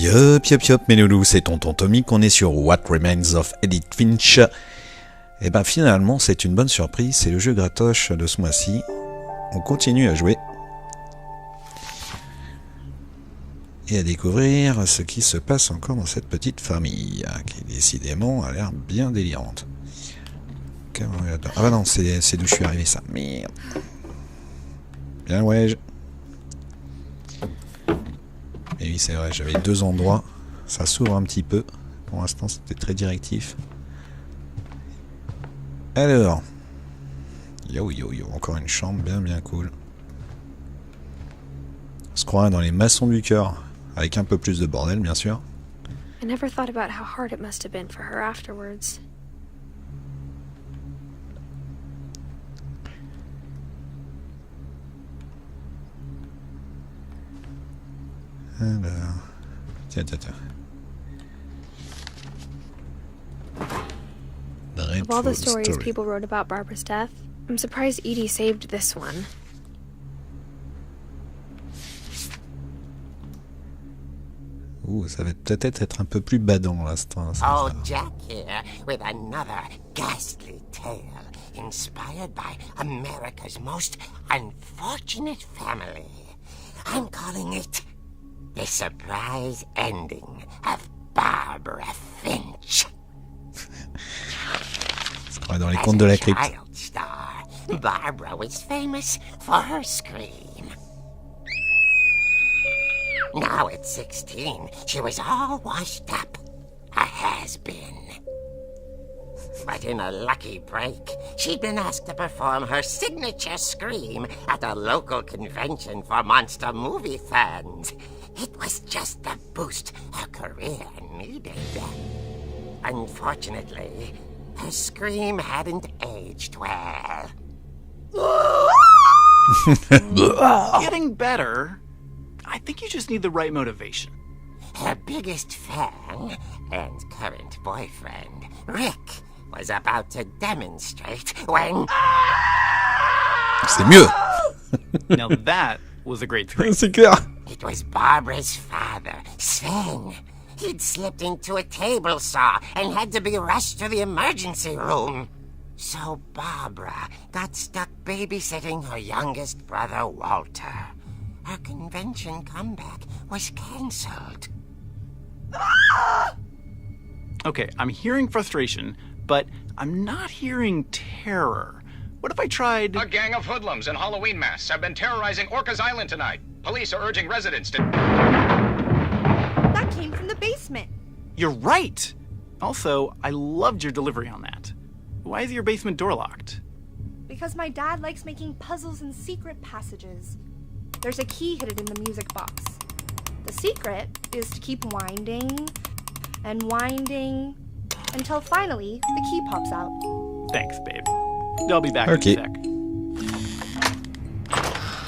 Yop, mes loulous, c'est tonton Tommy qu'on est sur What Remains of Edith Finch. Et ben finalement, c'est une bonne surprise, c'est le jeu gratoche de ce mois-ci. On continue à jouer. Et à découvrir ce qui se passe encore dans cette petite famille, qui décidément a l'air bien délirante. Ah bah non, c'est d'où je suis arrivé ça. Merde. Bien ouais. Et oui, c'est vrai, j'avais 2 endroits. Ça s'ouvre un petit peu. Pour l'instant, c'était très directif. Alors. Yo, encore une chambre bien cool. On se croirait dans les maçons du cœur. Avec un peu plus de bordel, bien sûr. I never thought about how hard it must have been for her afterwards. Alors. Tiens. Of all the stories people wrote about Barbara's death, I'm surprised Edie saved this one. Ouh, ça va peut-être être un peu plus badant l'instant. Oh, Jack here with another ghastly tale inspired by America's most unfortunate family. I'm calling it The Surprise Ending of Barbara Finch. Dans les contes de la crypte. As a child star, Barbara was famous for her scream. Now at 16, she was all washed up. A has-been. But in a lucky break, she'd been asked to perform her signature scream at a local convention for monster movie fans. It was just the boost her career needed. Unfortunately, her scream hadn't aged well. Getting better. I think you just need the right motivation. Her biggest fan and current boyfriend, Rick, was about to demonstrate when... C'est mieux. Now that was a great scream. C'est clair. It was Barbara's father, Sven. He'd slipped into a table saw and had to be rushed to the emergency room. So Barbara got stuck babysitting her youngest brother, Walter. Her convention comeback was cancelled. Okay, I'm hearing frustration, but I'm not hearing terror. What if I tried... A gang of hoodlums in Halloween masks have been terrorizing Orcas Island tonight. Police are urging residents to... That came from the basement. You're right! Also, I loved your delivery on that. Why is your basement door locked? Because my dad likes making puzzles and secret passages. There's a key hidden in the music box. The secret is to keep winding and winding until finally the key pops out. Thanks, babe. I'll be back in a sec.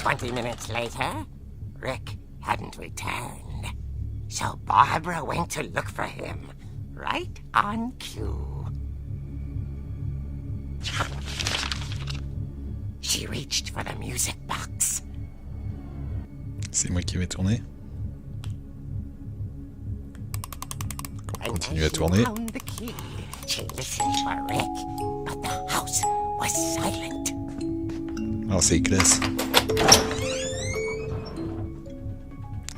20 minutes later, Rick hadn't returned. So Barbara went to look for him, right on cue. She reached for the music box. C'est moi qui vais tourner. On continue à tourner. Alors c'est classe.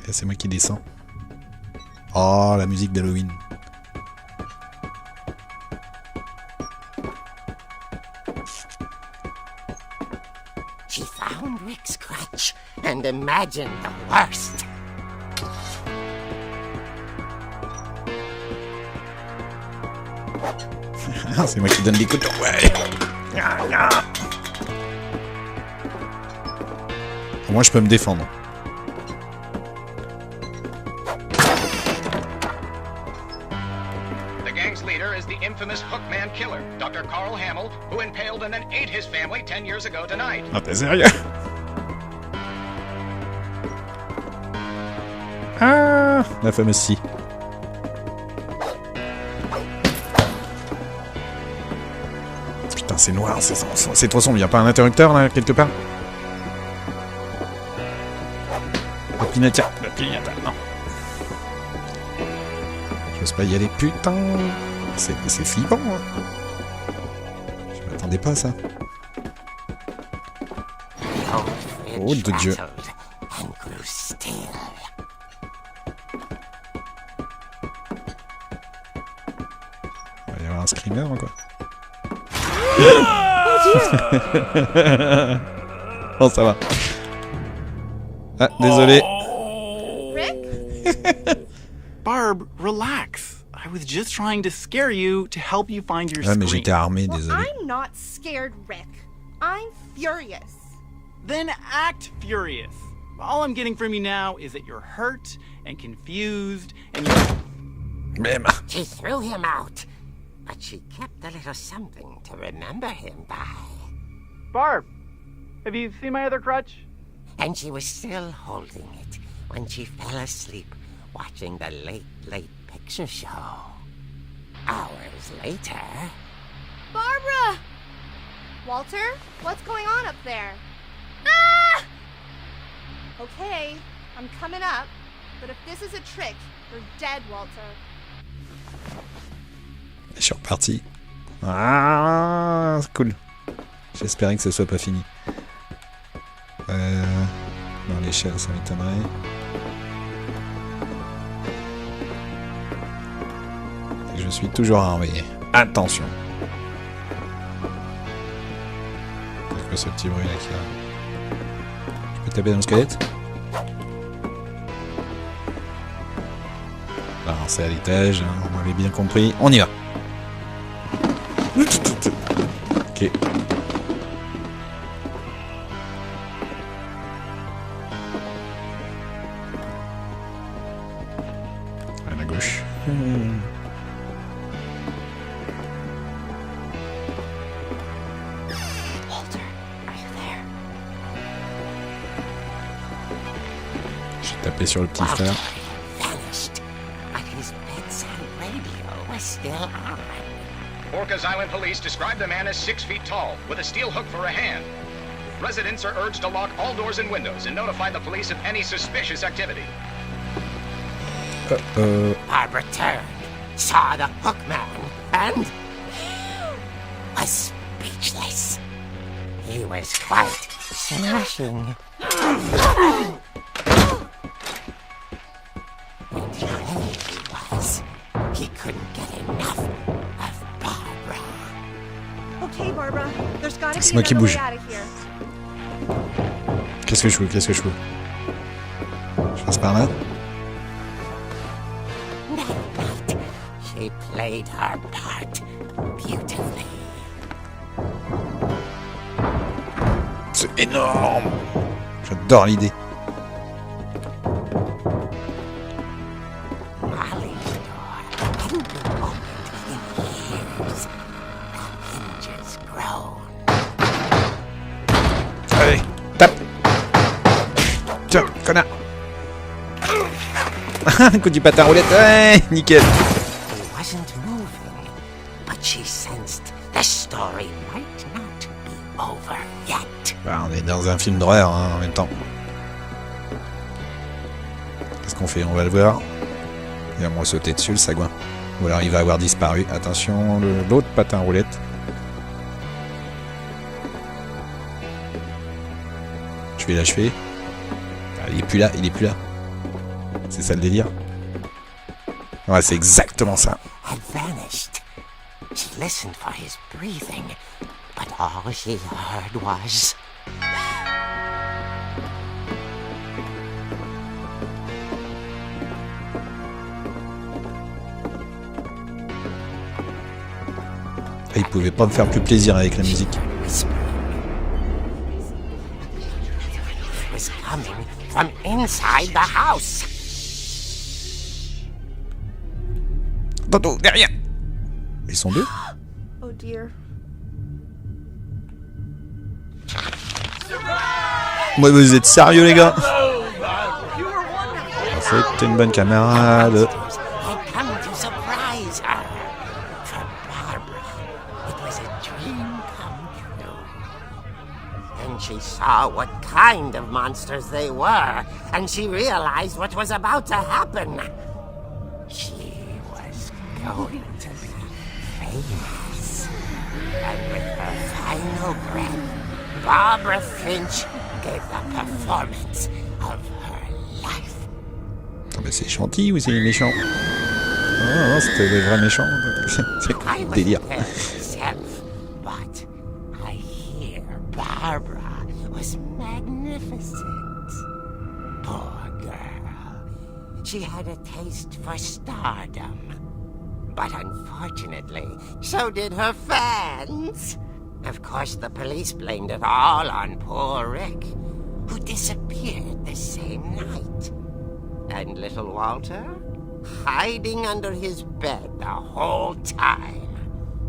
Et c'est moi qui descends. Oh, la musique d'Halloween. She found Rick's crutch and imagined the worst. C'est moi qui donne des coups de... Ouais. Moi je peux me défendre. The gang's leader is the infamous Hookman killer, Dr. Carl Hamill, who impaled and then ate his family 10 years ago tonight. Ah, t'es sérieux? Ah, la fameuse scie. Putain, c'est noir, c'est trop sombre. Y'a pas un interrupteur là, quelque part? La clignoteur, non. J'ose pas y aller, putain. C'est flippant, hein. Je m'attendais pas à ça. Oh de Dieu. Il va y avoir un screamer ou quoi? Oh ça va. Ah désolé. Barb, relax. I was just trying to scare you to help you find your Ah mais screen. j'étais armé, désolé. I'm not scared, Rick. I'm furious. Then act furious. All I'm getting from you now is that you're hurt and confused and you're... Même. She threw him out, but she kept a little something to remember him by. Barb, have you seen my other crutch? And she was still holding it when she fell asleep watching the late picture show. Hours later... Barbara! Walter, what's going on up there? Ah! Okay, I'm coming up, but if this is a trick, you're dead, Walter. Je suis reparti. Ah, c'est cool. J'espérais que ce soit pas fini. Dans l'échelle, ça m'étonnerait. Je suis toujours armé. Attention. C'est quoi ce petit bruit là qui a... Je peux taper dans le squelette? Alors c'est à l'étage, hein, on avait bien compris. On y va. Ok. À la gauche. Walter, are you there? J'ai tapé sur le petit frère. Vanished, but his bedside radio was still on. Orcas Island police describe the man as 6 feet tall, with a steel hook for a hand. Residents are urged to lock all doors and windows and notify the police of any suspicious activity. Barbara turned, saw the hook man, and was speechless. He was quite smashing. And there he was. He couldn't get enough of Barbara. Okay, Barbara, there's gotta C'est be moi qui another way bouge. out of here. Qu'est-ce que je fous? Qu'est-ce que je fous? Je passe par là? That night, she played her part beautifully. C'est énorme! J'adore l'idée. Molly's door hadn't been opened in years. The hinges groaned. Allez, tape! Tiens, connard! Un coup du patin roulette, ouais, nickel! He wasn't moving, but she sensed the story might not be over yet. Bah, on est dans un film d'horreur hein, en même temps. Qu'est-ce qu'on fait? On va le voir. Il va me sauter dessus le sagouin. Ou alors il va avoir disparu. Attention, l'autre patin roulette. Je vais l'achever. Ah, il est plus là, il est plus là. C'est ça le délire? Ouais, c'est exactement ça. Had vanished. She listened for his breathing, but all she heard was... Et il pouvait pas me faire plus plaisir avec la musique. whispering. It was coming from inside the house. Tantôt, derrière! Ils sont deux? Oh dear. Moi, vous êtes sérieux, les gars? C'est une bonne camarade. Had come to surprise her. For Barbara, it was a dream come true. Then she saw what kind of monsters they were, and she realized what was about to happen. She was going to be famous. And with her final breath, Barbara Finch gave the performance of her life. Ah bah c'est Chantilly ou c'est les méchants? Ah non, c'était les vrais méchants. C'est quoi le délire? But I hear Barbara was magnificent. Poor girl. She had a taste for stardom. But unfortunately, so did her fans. Of course, the police blamed it all on poor Rick, who disappeared the same night. And little Walter? Hiding under his bed the whole time.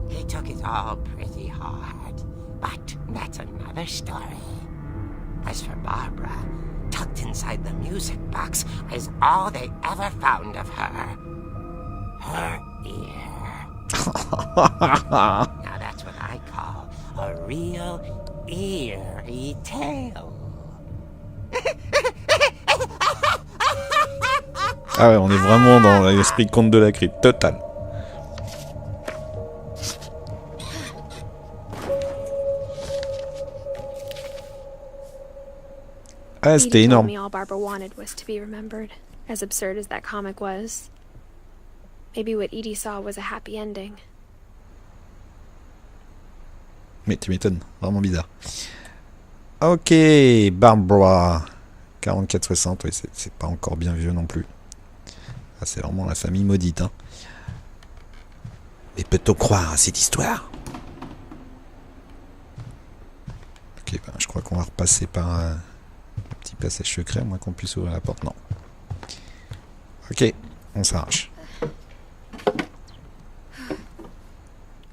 He took it all pretty hard. But that's another story. As for Barbara, tucked inside the music box is all they ever found of her. Her ear. Now that's what I call a real eerie tale. Ah ouais, on est vraiment dans l'esprit conte de la crypte, total. Ah, c'était Edith told énorme. me all Barbara wanted was to be remembered, as absurd as that comic was. Maybe what Edie saw was a happy ending. Mais tu m'étonnes, vraiment bizarre. Ok, Barbara. 44-60, oui, c'est pas encore bien vieux non plus. Ah, c'est vraiment la famille maudite, hein. Mais peut-on croire à cette histoire? Ok, ben, je crois qu'on va repasser par un petit passage secret, à moins qu'on puisse ouvrir la porte. Non. Ok, on s'arrache.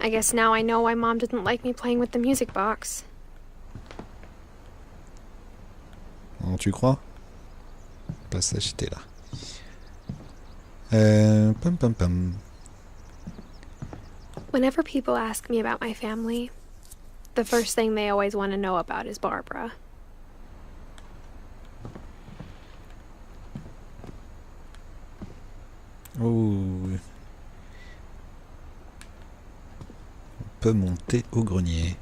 I guess now I know why Mom didn't like me playing with the music box. Non, tu crois? Le passage était là. Pam pam pam. Whenever people ask me about my family, the first thing they always want to know about is Barbara. Oh. On peut monter au grenier.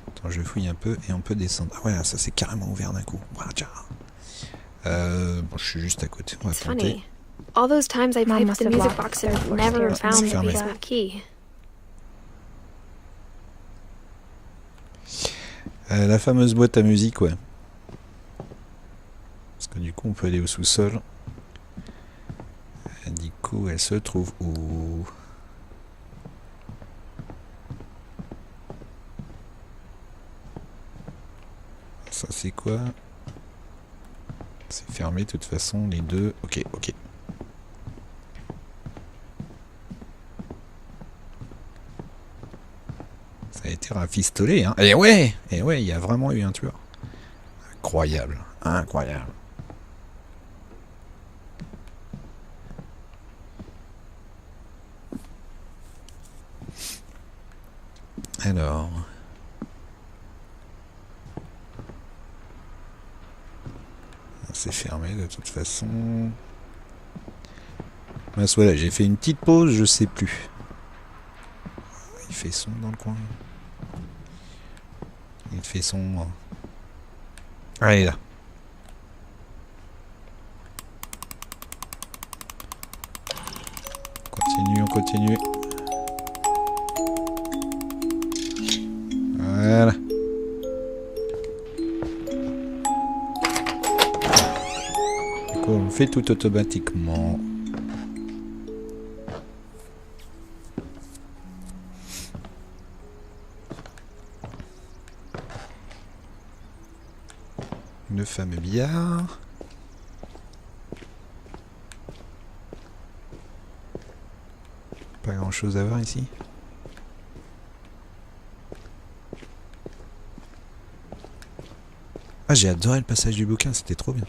Attends, je fouille un peu et on peut descendre. Ah ouais, ça c'est carrément ouvert d'un coup. Bon, je suis juste à côté. On va It's tenter. funny. All those times I Mom played with must the have music locked box their and doors never here. found the Fermé. basement key. La fameuse boîte à musique, ouais. Parce que du coup, on peut aller au sous-sol. Et du coup, elle se trouve où? Ça, c'est quoi? C'est fermé de toute façon, les deux. Ok, ok. Ça a été rafistolé, hein. Et ouais, il y a vraiment eu un tueur. Incroyable, incroyable. Alors... c'est fermé de toute façon. Ben voilà, j'ai fait une petite pause, je sais plus. Il fait sombre dans le coin. Il fait sombre. Allez là. On continue. Voilà. On fait tout automatiquement. Le fameux billard. Pas grand chose à voir ici. Ah, j'ai adoré le passage du bouquin, c'était trop bien.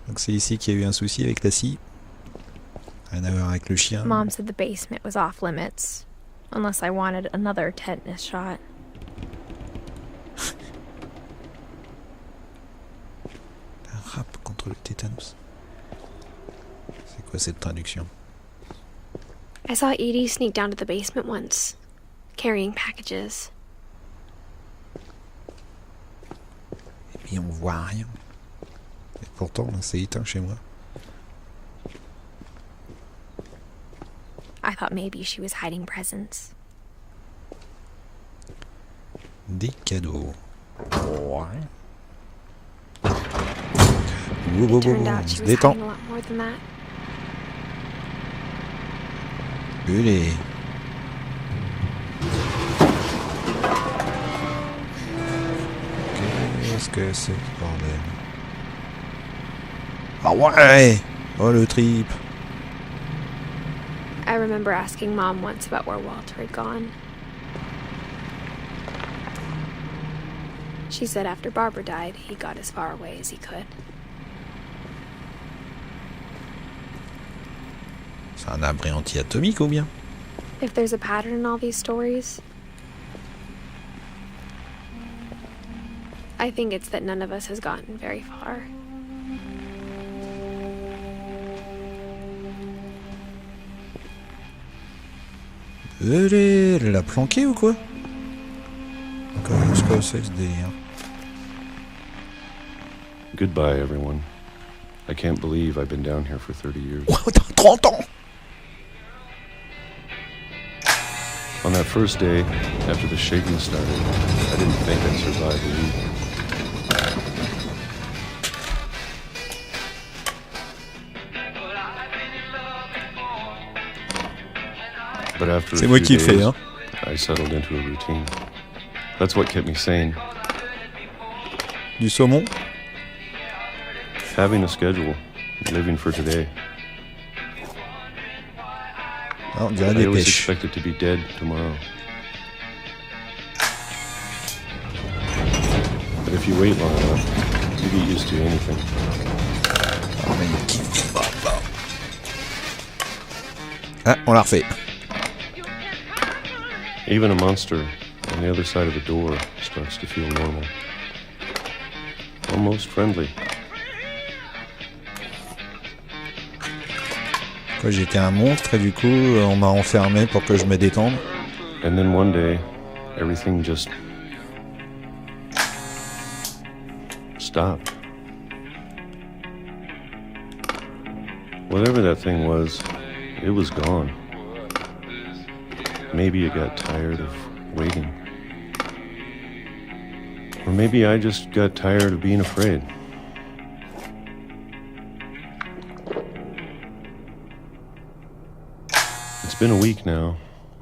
Donc c'est ici qu'il y a eu un souci avec la scie. Rien à voir avec le chien. Mom said the basement was off limits, unless I wanted another tetanus shot. Un rap contre le tétanos. C'est quoi cette traduction? I saw Edie sneak down to the basement once, carrying packages. Et puis on voit rien. Et pourtant, là, c'est éteint chez moi. I thought maybe she was hiding presents. Des cadeaux. Ouais. Wow, It turned out she was détends. hiding a lot more than that. Allez. Qu'est-ce que c'est ce bordel? Ah ouais! Oh le trip! I remember asking Mom once about where Walter had gone. She said after Barbara died, he got as far away as he could. C'est un abri anti-atomique ou bien? If there's a pattern in all these stories, I think it's that none of us has gotten very far. Elle l'a planqué ou quoi? Qu'est-ce que c'est que ce délire? Goodbye, everyone. I can't believe I've been down here for 30 years. Oh, t'as 30 ans! On that first day, after the shaking started, I didn't think I'd survive a week. But after C'est a moi few qui le fais, days, hein. I settled into a routine. That's what kept me sane. Du saumon? Having a schedule, living for today. Ah, on dirait I des always pêches. expected to be dead tomorrow. But if you wait long enough, you get used to anything. Ah, mais le kiff. Ah, on l'a refait. Even a monster on the other side of a door starts to feel normal. Almost friendly. Quoi, j'étais un monstre et du coup, on m'a enfermé pour que je me détende. And then one day, everything just stopped. Whatever that thing was, it was gone. Maybe it got tired of waiting. Or maybe I just got tired of being afraid. It's been a week now,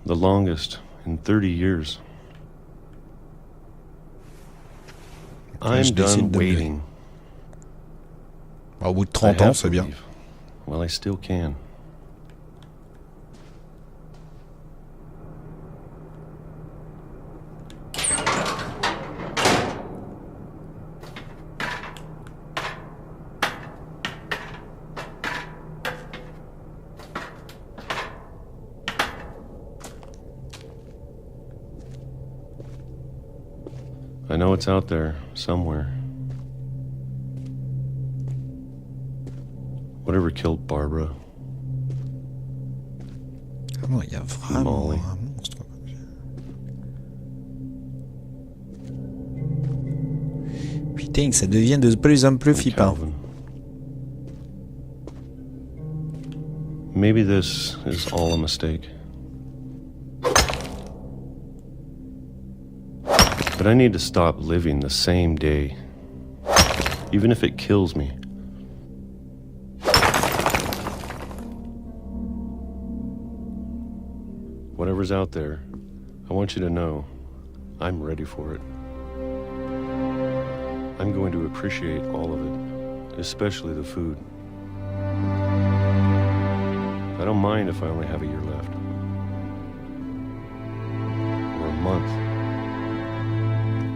the longest in 30 years. I'm done waiting. Au bout de 30 ans, c'est bien. Well, I still can. I know it's out there, somewhere. Whatever killed Barbara. Ah bon, il y a vraiment Molly. un monstre. Putain, ça devient de plus en plus and flippant. Calvin. Maybe this is all a mistake. But I need to stop living the same day, even if it kills me. Whatever's out there, I want you to know I'm ready for it. I'm going to appreciate all of it, especially the food. I don't mind if I only have a year left. Or a month.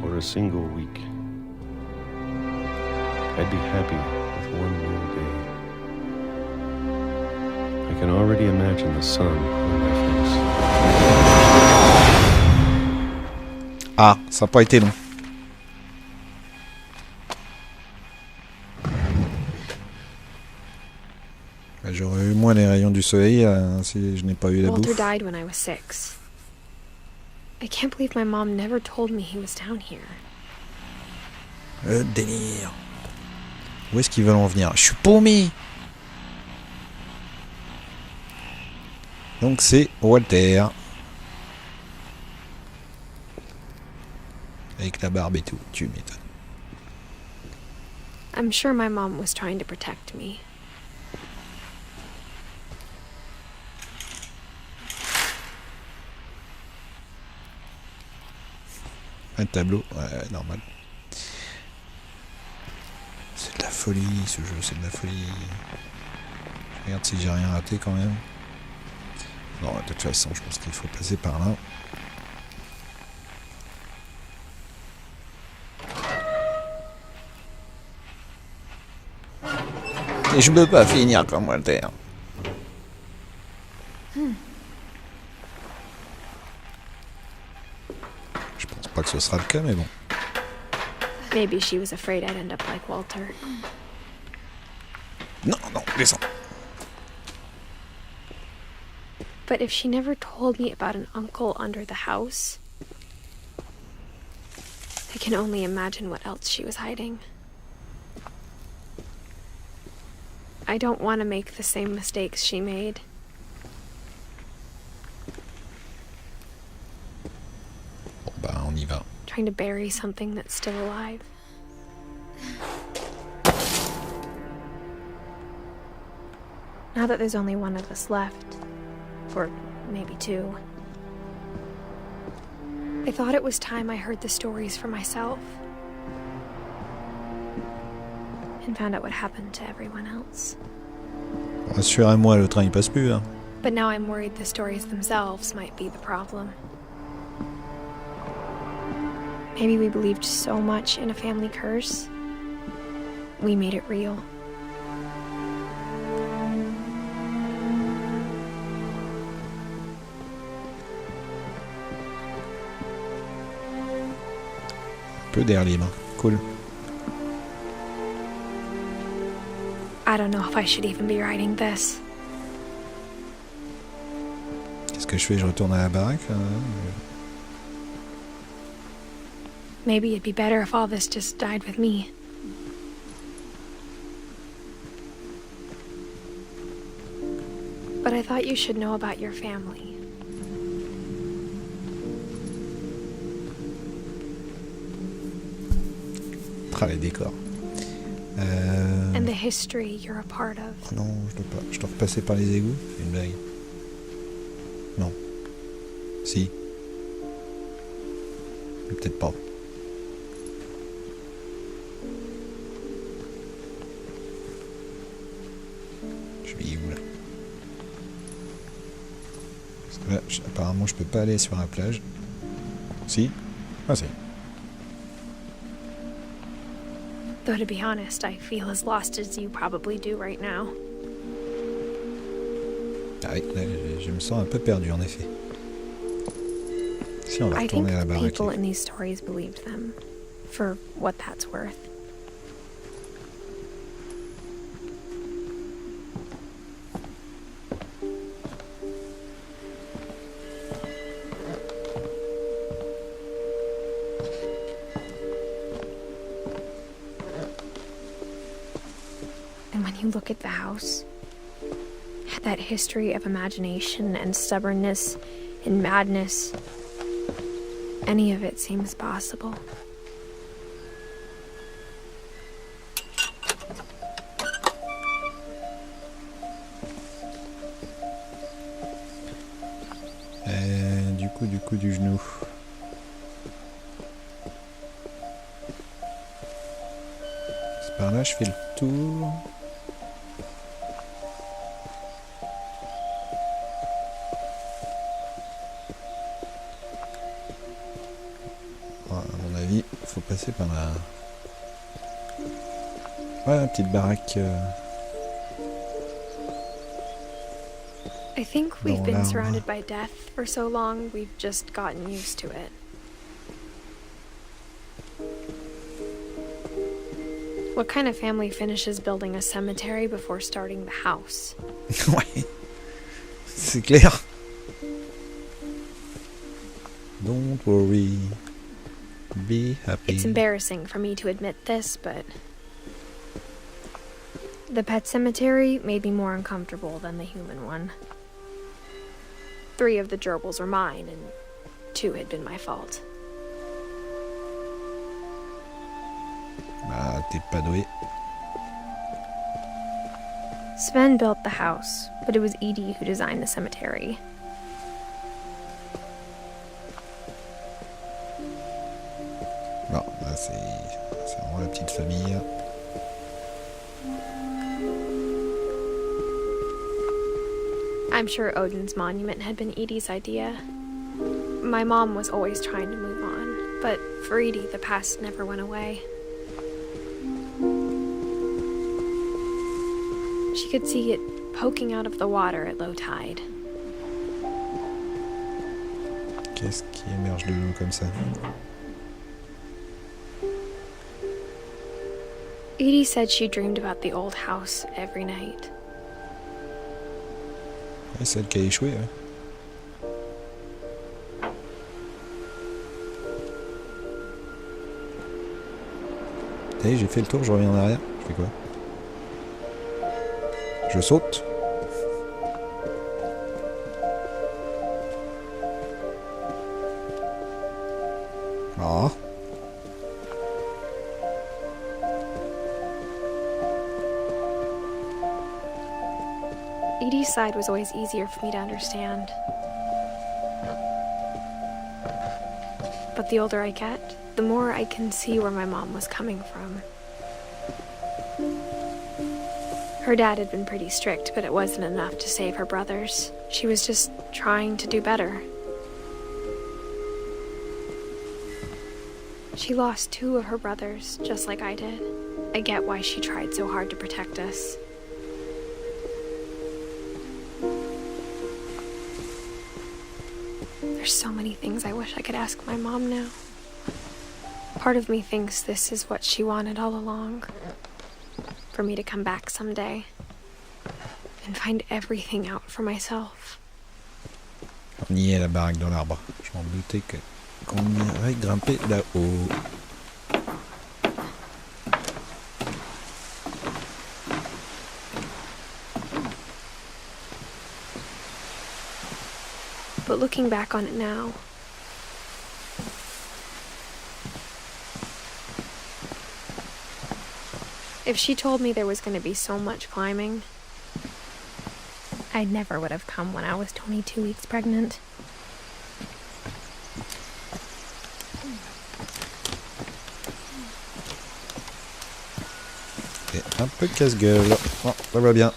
Or a single week. I'd be happy with one new day. I can already imagine the sun on my face. Ah, ça n'a pas été long. J'aurais eu moins les rayons du soleil si je n'ai pas eu la Walter bouffe. died when I was 6. I can't believe my mom never told me he was down here. Délire. Où est-ce qu'ils veulent en venir? Je suis paumé. Donc c'est Walter. Avec la barbe et tout, tu m'étonnes. I'm sure my mom was trying to protect me. Un tableau, ouais, normal. C'est de la folie, ce jeu, c'est de la folie. Je regarde si j'ai rien raté quand même. Non, de toute façon, je pense qu'il faut passer par là. Et je peux pas finir comme Walter. Je pense pas que ce sera le cas, mais bon. Maybe she was afraid I'd end up like Walter. Non, non, descends. But if she never told me about an uncle under the house, I can only imagine what else she was hiding. I don't want to make the same mistakes she made. Bon, bah, on y va. Trying to bury something that's still alive. Now that there's only one of us left, or maybe two, I thought it was time I heard the stories for myself and found out what happened to everyone else. Rassurez-moi, le train il passe plus, hein. But now I'm worried the stories themselves might be the problem. Maybe we believed so much in a family curse, we made it real. Un peu d'air libre, cool. I don't know if I should even be writing this. Qu'est-ce que je fais? Je retourne à la baraque là? Maybe it'd be better if all this just died with me. But I thought you should know about your family. Ah, les décors. And the history you're a part of. Oh non, je dois pas. Je dois repasser par les égouts? C'est une blague. Non. Si. Mais peut-être pas. Je vais où là? Parce que là, apparemment, je peux pas aller sur la plage. Si? Ah si. Though to be honest, I feel as lost as you probably do right now. Ah oui, là, je me sens un peu perdu en effet. Si on va I think retourner à la the baraque. people in these stories believed them, for what that's worth. And when you look at the house, that history of imagination and stubbornness and madness, any of it seems possible. Du coup, du genou. C'est par là, je fais le tour. À mon avis, il faut passer par là. Ouais, la petite baraque. I think we've Dans been l'arbre. surrounded by death for so long, we've just gotten used to it. What kind of family finishes building a cemetery before starting the house? Ouais. C'est clair. Don't worry. Be happy. It's embarrassing for me to admit this, but the pet cemetery made me more uncomfortable than the human one. 3 of the gerbils were mine, and 2 had been my fault. Ah, t'es pas doué. Sven built the house, but it was Edie who designed the cemetery. Bon, là c'est vraiment la petite famille. I'm sure Odin's monument had been Edie's idea. My mom was always trying to move on, but for Edie, the past never went away. She could see it poking out of the water at low tide. Qu'est-ce qui émerge de l'eau comme ça? Edie said she dreamed about the old house every night. Ouais, celle qui a échoué, ouais. Allez, j'ai fait le tour, je reviens en arrière. Je fais quoi? Je saute. Ah. Edie's side was always easier for me to understand. But the older I get, the more I can see where my mom was coming from. Her dad had been pretty strict, but it wasn't enough to save her brothers. She was just trying to do better. She lost 2 of her brothers, just like I did. I get why she tried so hard to protect us. There's so many things I wish I could ask my mom now. Part of me thinks this is what she wanted all along. For me to come back someday and find everything out for myself. On y est, la baraque dans l'arbre. Je m'en doutais qu'on irait grimper là-haut. But looking back on it now, if she told me there was going to be so much climbing, I never would have come when I was 22 weeks pregnant. Et un peu casse-gueule. Oh, ça va bien.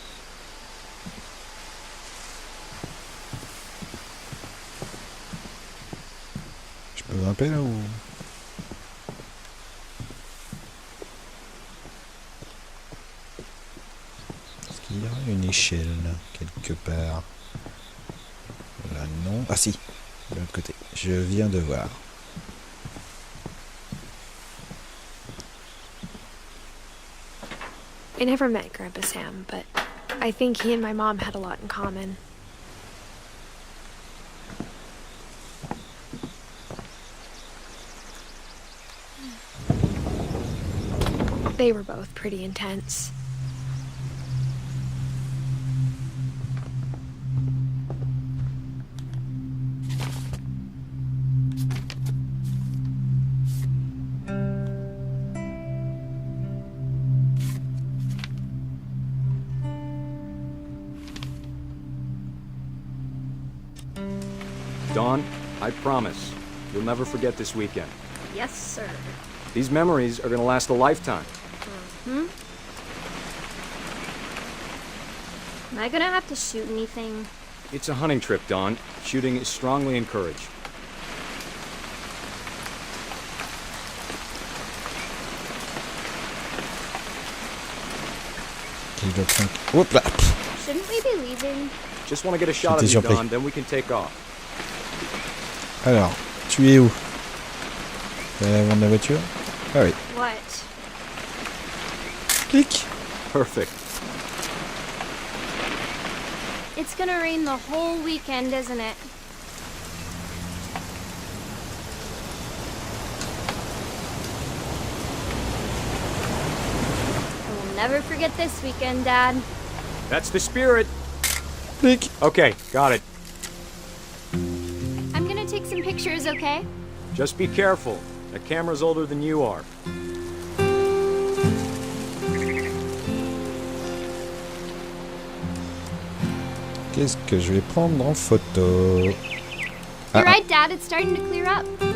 Je peux grimper là ou... Il y a une échelle quelque part. Là non. Ah si, de l'autre côté. Je viens de voir. I never met Grandpa Sam, but I think he and my mom had a lot in common. They were both pretty intense. Dawn, I promise, you'll never forget this weekend. Yes, sir. These memories are gonna last a lifetime. Am I gonna have to shoot anything? It's a hunting trip, Dawn. Shooting is strongly encouraged. Hop là. Shouldn't we be leaving? Just want to get a shot of you, Dawn, then we can take off. Alors, tu es où? Tu es à l'avant de la voiture? Ah oui. What? Clic. Perfect. It's gonna rain the whole weekend, isn't it? I will never forget this weekend, Dad. That's the spirit. Clic. Okay, got it. I'm gonna take some pictures, okay? Just be careful. That camera's older than you are. Qu'est-ce que je vais prendre en photo? You're right, Dad. It's starting to clear up. Un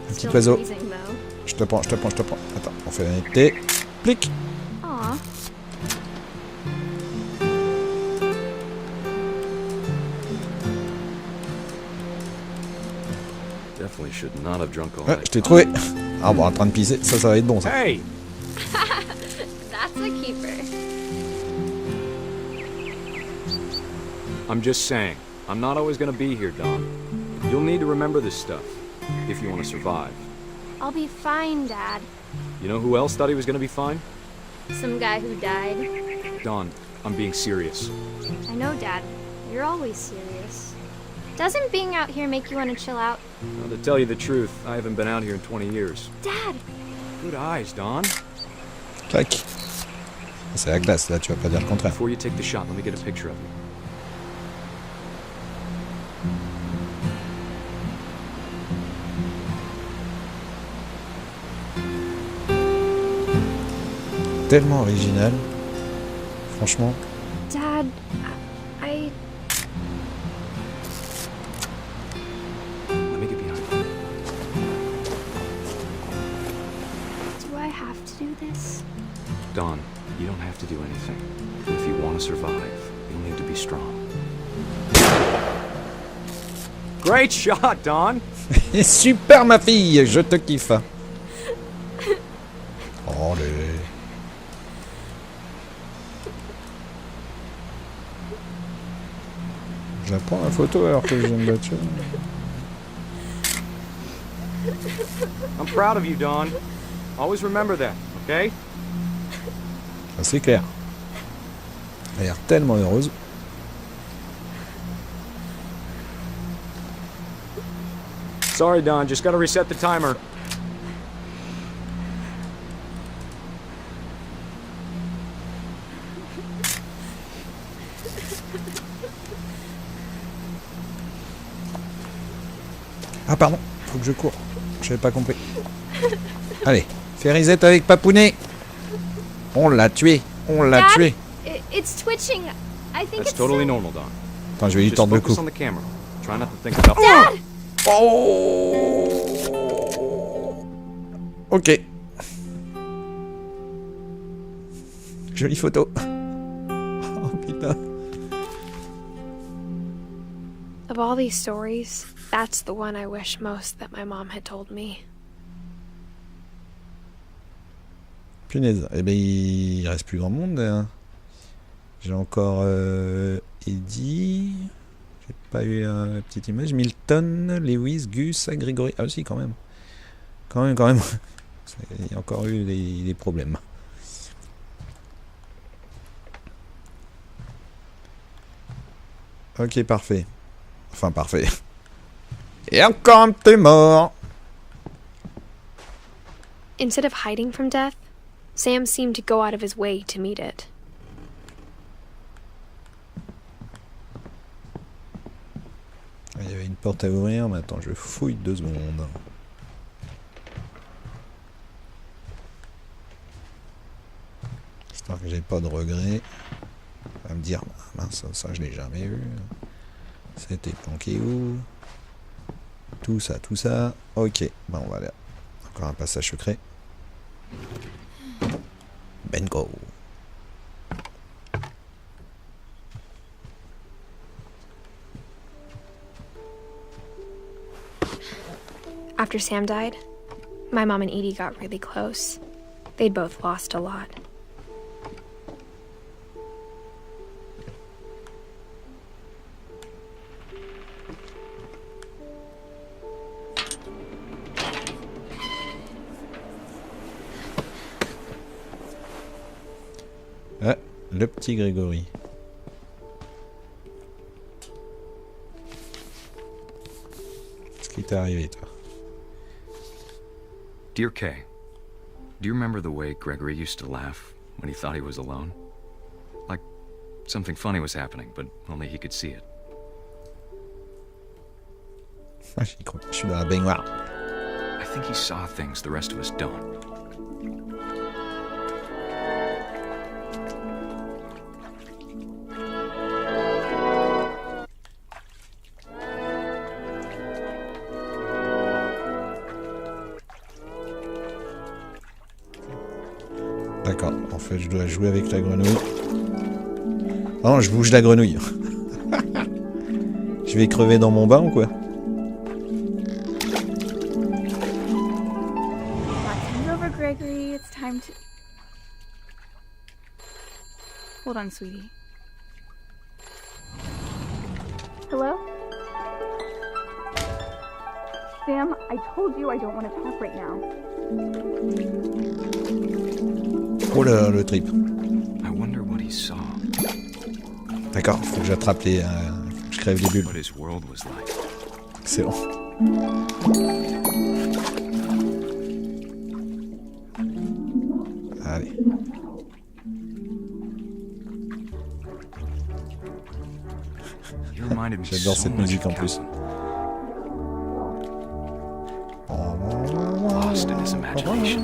petit Still oiseau. freezing, though. Je te prends. Attends, on fait la netteté. Plic. Aw. Definitely should not have drunk all Ouais, night. je t'ai trouvé. Ah bon, en train de pisser, ça va être bon ça. Hey! That's a keeper. I'm just saying, I'm not always gonna be here, Don. You'll need to remember this stuff, if you want to survive. I'll be fine, Dad. You know who else thought he was gonna be fine? Some guy who died. Don, I'm being serious. I know, Dad. You're always serious. Doesn't being out here make you want to chill out? Well, to tell you the truth, I haven't been out here in 20 years. Dad! Good eyes, Don. Clac. C'est la glace, là, tu vas pas dire le contraire. Before you take the shot, let me get a picture of you. Tellement original. Franchement. Dad, I... Let me get behind you. Do I have to do this? Don, you don't have to do anything. If you want to survive, you'll need to be strong. Great shot, Don! Super ma fille, je te kiffe. Oh les... Je la prends la photo alors que je viens de battre. I'm proud of you, Don. Always remember that, okay? Ah, c'est clair. Elle a l'air tellement heureuse. Sorry, Don, just gotta reset the timer. Ah pardon, faut que je cours. J'avais pas compris. Allez, fais reset avec Papounet. On l'a tué, on l'a Dad, tué. It's twitching. I think That's it's totally still... normal, Don. Attends, je vais lui Just tordre le focus cou. on the camera. Try not to think about... Dad! Oh. Ok. Jolie photo. Oh putain. Of all these stories, that's the one I wish most that my mom had told me. Punaise. Eh ben, il reste plus grand monde. Hein. J'ai encore Eddie. J'ai pas eu la petite image. Milton, Lewis, Gus, Grégory. Ah si, quand même. Quand même. Il y a encore eu des problèmes. Ok, parfait. Enfin, parfait. Et encore un petit mort. Instead of hiding from death, Sam seemed to go out of his way to meet it. Il y avait une porte à ouvrir, mais attends, je fouille 2 secondes. J'espère que j'ai pas de regrets. On va me dire, mince, ça je l'ai jamais eu. C'était planqué où? Tout ça. Ok, bon, on va aller. Encore un passage secret. Bingo. After Sam died, my mom and Edie got really close. They'd both lost a lot. Ah, le petit Grégory. Qu'est-ce qui t'est arrivé, toi? Dear Kay, do you remember the way Gregory used to laugh when he thought he was alone? Like something funny was happening, but only he could see it. Ah, j'y crois. Je suis dans la baignoire. I think he saw things the rest of us don't. D'accord, en fait je dois jouer avec la grenouille. Non, je bouge la grenouille. Je vais crever dans mon bain ou quoi? Over, Gregory. It's time to... Hold on, sweetie. Hello? Sam, I told you I don't want to talk right now. Oh là, le trip. I wonder what he saw. D'accord, faut que j'attrape les... faut que je crève les bulles. What his world was like. Excellent. Allez. J'adore cette musique en plus. Lost in his imagination.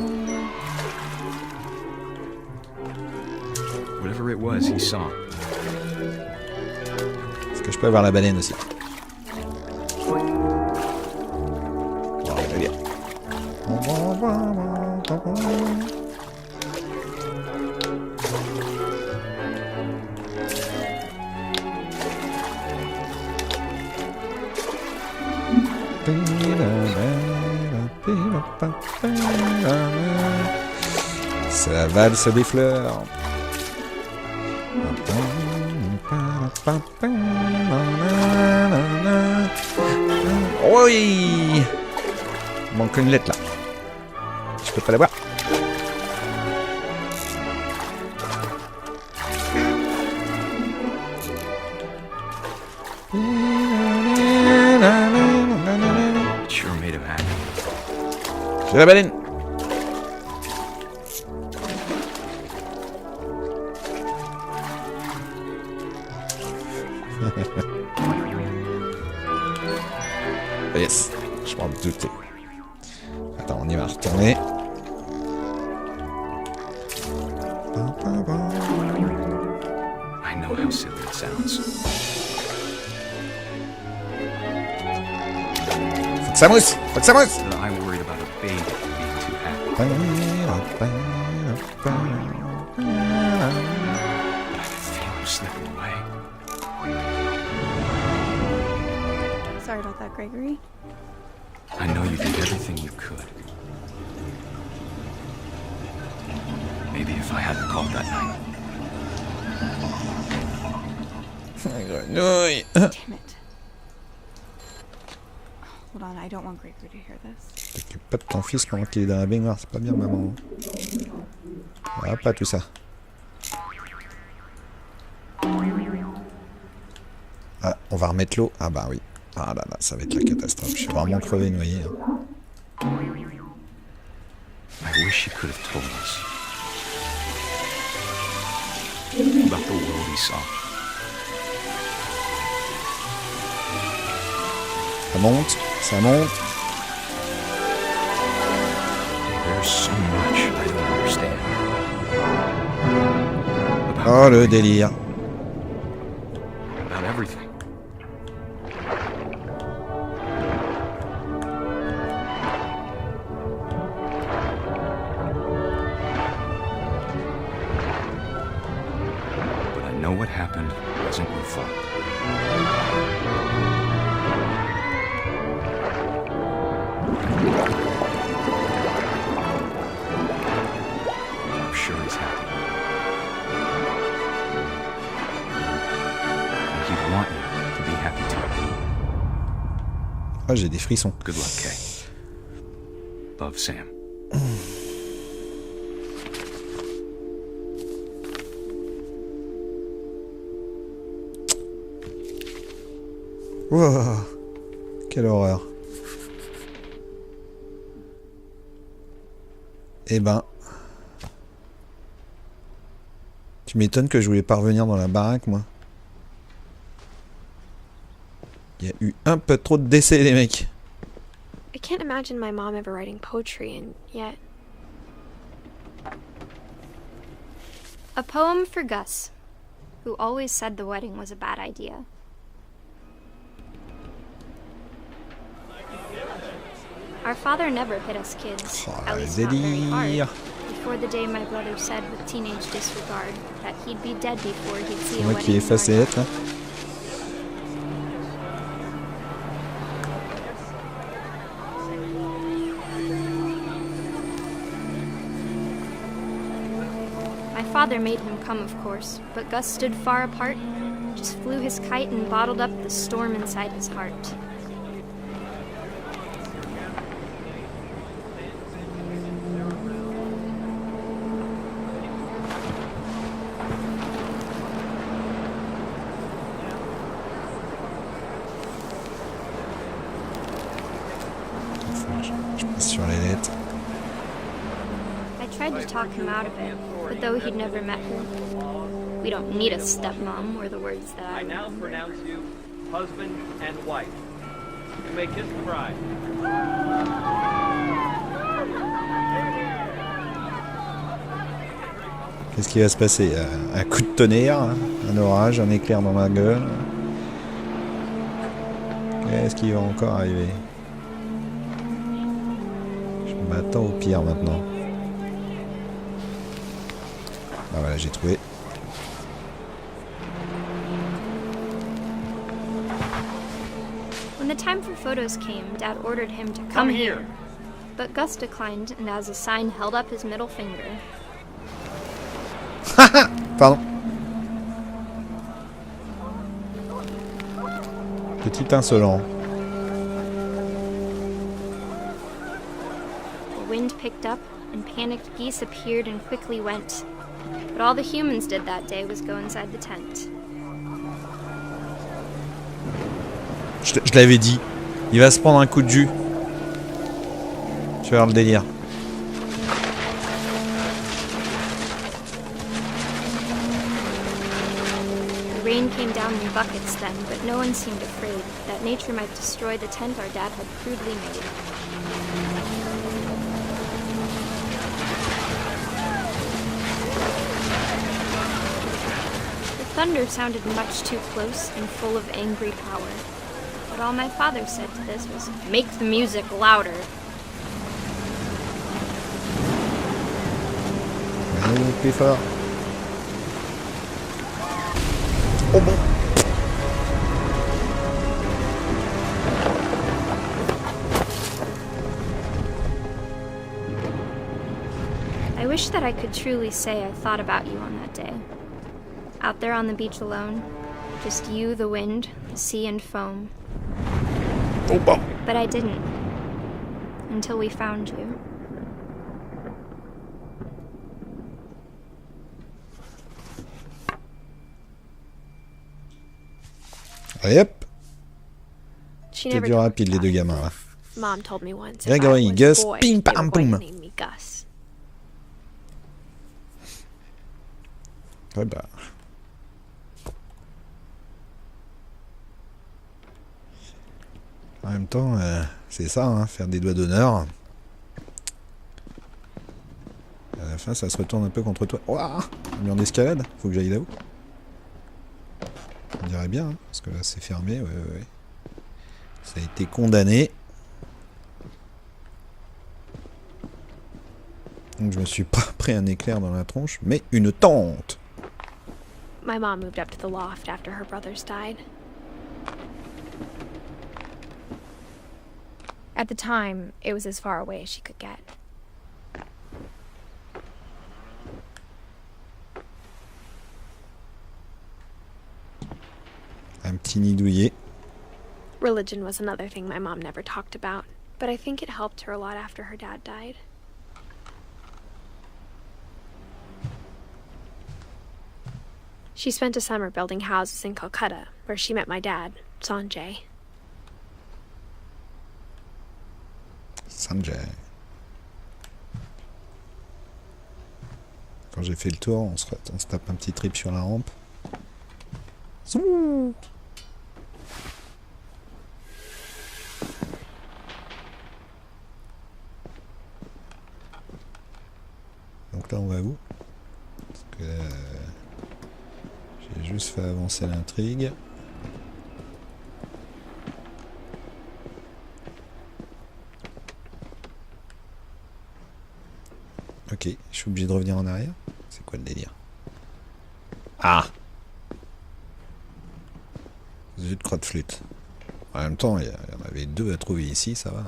Whatever it was, he saw. Est-ce que je peux avoir la baleine aussi? Oh, très bien. C'est la valse des fleurs. Oui, il manque une lettre là. Je peux pas la voir. Sure made him happy. J'ai la baleine. Yes, je m'en doutais. Attends, on y va retourner. I know how silly it sounds. Faut que ça mousse, faut que ça mousse. But I worried about a baby being too happy. But I feel him slipping away. Sorry about that, Gregory. I know you did everything you could. Maybe if I hadn't called that night. Grenouille. Damn it. Hold on, I don't want Gregory to hear this. T'occupe pas de ton fils pendant qu'il est dans la baignoire, c'est pas bien, maman. Ah, pas tout ça. Ah, on va remettre l'eau. Ah bah oui. Ah là là, ça va être la catastrophe. Je suis vraiment crevé, noyé. Hein. I wish he could have told us about the world he saw. Ça monte, ça monte. There's so much I don't understand. Oh, le délire. About everything. But I know what happened wasn't your fault. I'm sure he's happy. And he'd want you to be happy too. Ah, j'ai des frissons. Good luck, Kay. Love, Sam. Wow, quelle horreur. Eh ben... Tu m'étonnes que je voulais pas revenir dans la baraque, moi. Il y a eu un peu trop de décès, les mecs. I can't imagine my mom ever writing poetry, and yet... A poem for Gus, who always said the wedding was a bad idea. Our father never hit us kids, at least not very hard, before the day my brother said with teenage disregard that he'd be dead before he'd see a Moi qui wedding efface les in our lettres, là. My father made him come, of course, but Gus stood far apart, just flew his kite and bottled up the storm inside his heart. Je passe sur les lettres. I tried to talk him out of it, but though he'd never met her, we don't need a stepmom, were the words that I now remember. pronounce you husband and wife. You may kiss the bride. Qu'est-ce qui va se passer? Un coup de tonnerre, hein, un orage, un éclair dans ma gueule. Qu'est-ce qui va encore arriver? Je m'attends au pire maintenant. Ah voilà, j'ai trouvé. When the time for photos came, Dad ordered him to come here. But Gus declined and as a sign held up his middle finger. Pardon. Petit insolent. The wind picked up and panicked geese appeared and quickly went. But all the humans did that day was go inside the tent. Je l'avais dit. Il va se prendre un coup de jus. Tu vas voir le délire. The rain came down in buckets then, but no one seemed afraid that nature might destroy the tent our dad had crudely made. The thunder sounded much too close and full of angry power. But all my father said to this was, "Make the music louder." Allez, plus fort. Oh bon. I wish that I could truly say I thought about you on that day. Out there on the beach alone, just you, the wind, the sea and foam. Oh bon. But I didn't. Until we found you. Allez hop. She C'était never du told rapide me les about deux it. gamins là. Mom told me once if Gregory, I was Gus, a boy, ping, they were pam, going to boum. name me Gus. Ouais bah. En même temps, c'est ça, hein, faire des doigts d'honneur. À la fin, ça se retourne un peu contre toi. Ouah, un mur d'escalade. Faut que j'aille là-haut. On dirait bien, hein, parce que là, c'est fermé. Ouais. Ça a été condamné. Donc, je me suis pas pris un éclair dans la tronche, mais une tente. My mom moved up to the loft after her brothers died. At the time, it was as far away as she could get. Un petit nid douillet. Religion was another thing my mom never talked about, but I think it helped her a lot after her dad died. She spent a summer building houses in Calcutta, where she met my dad, Sanjay. Finch. Quand j'ai fait le tour, on se tape un petit trip sur la rampe. Zouh. Donc là, on va où? Parce que j'ai juste fait avancer l'intrigue. Ok, je suis obligé de revenir en arrière. C'est quoi le délire? Ah! Zut, croix de flûte. En même temps, il y en avait 2 à trouver ici, ça va.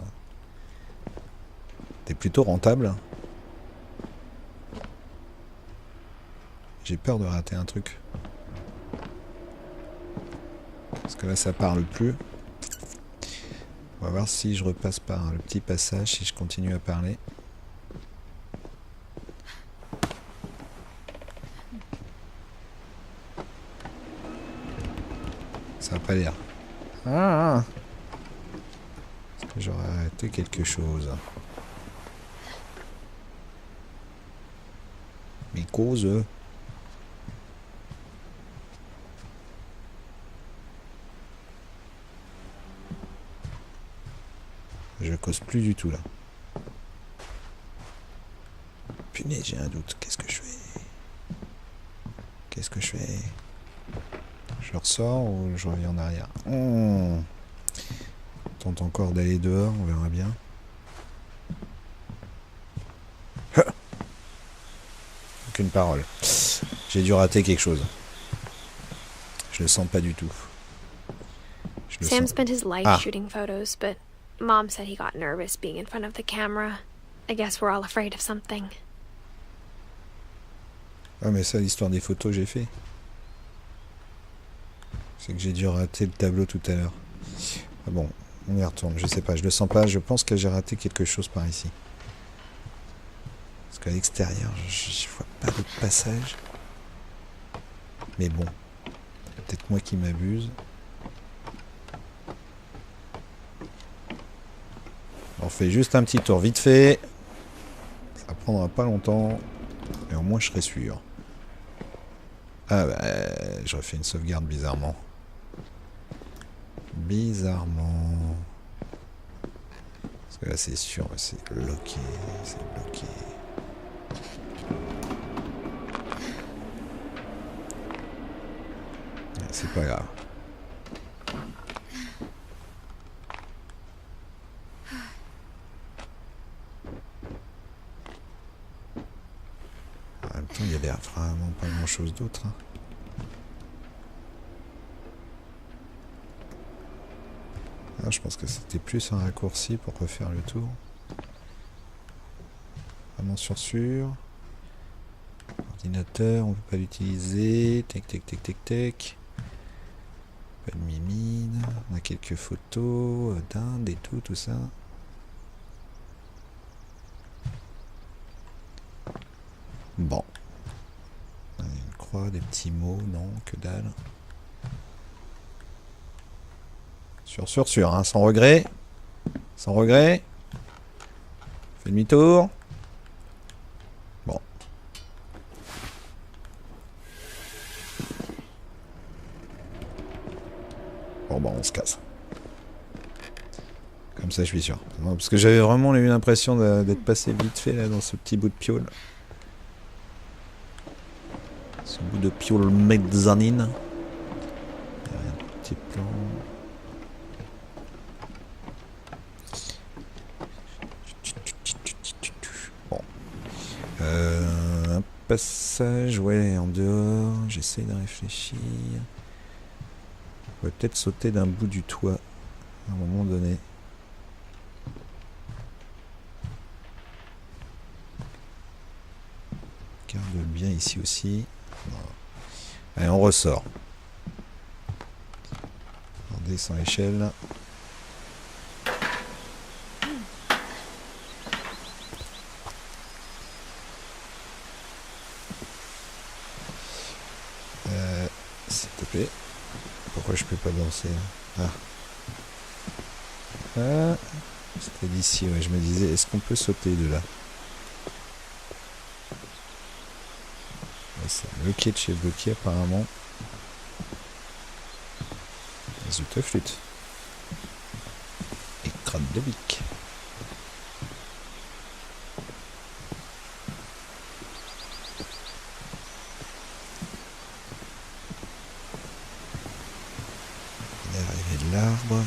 T'es plutôt rentable. J'ai peur de rater un truc. Parce que là, ça parle plus. On va voir si je repasse par le petit passage, si je continue à parler. Ça va pas l'air. Ah! Est-ce que j'aurais arrêté quelque chose? Mes causes. Je cause plus du tout là. Punaise, j'ai un doute. Qu'est-ce que je fais? Qu'est-ce que je fais? Je ressors ou je reviens en arrière? Tente encore d'aller dehors, on verra bien. Aucune parole. J'ai dû rater quelque chose. Je le sens pas du tout. Sam spent his life shooting photos, but Mom said he got nervous being in front of the camera. I guess we're all afraid of something. Ah mais ça, l'histoire des photos, j'ai fait. C'est que j'ai dû rater le tableau tout à l'heure. Ah bon, on y retourne, je sais pas, je le sens pas, je pense que j'ai raté quelque chose par ici. Parce qu'à l'extérieur, je vois pas de passage. Mais bon, peut-être moi qui m'abuse. On fait juste un petit tour vite fait. Ça prendra pas longtemps. Mais au moins je serai sûr. Ah bah, je refais une sauvegarde bizarrement. Bizarrement. Parce que là c'est sûr, c'est bloqué. C'est bloqué. C'est pas grave. En même temps, il y avait vraiment pas grand chose d'autre. Hein. Ah, je pense que c'était plus un raccourci pour refaire le tour. Vraiment sûr. Ordinateur, on peut pas l'utiliser. Tac, tac, tac, tac, tac. Pas de mimine. On a quelques photos d'Inde et tout ça. Bon. Une croix, des petits mots, non, que dalle. Sûr, hein, sans regret. Sans regret. Fais demi-tour. Bon. Bon, on se casse. Comme ça, je suis sûr. Parce que j'avais vraiment eu l'impression d'être passé vite fait là dans ce petit bout de piole. Ce bout de piole mezzanine. Il y a un petit plan. Bon. Un passage, ouais, en dehors. J'essaie de réfléchir. On va peut-être sauter d'un bout du toit à un moment donné. Regarde bien ici aussi. Voilà. Allez, on ressort. On descend l'échelle. S'il te plaît. Pourquoi je peux pas danser? Ah. C'était d'ici, ouais, je me disais, est-ce qu'on peut sauter de là? Ouais, c'est bloqué de chez bloqué apparemment. Zut flûte. Et crâne de bique. L'arrivée de l'arbre.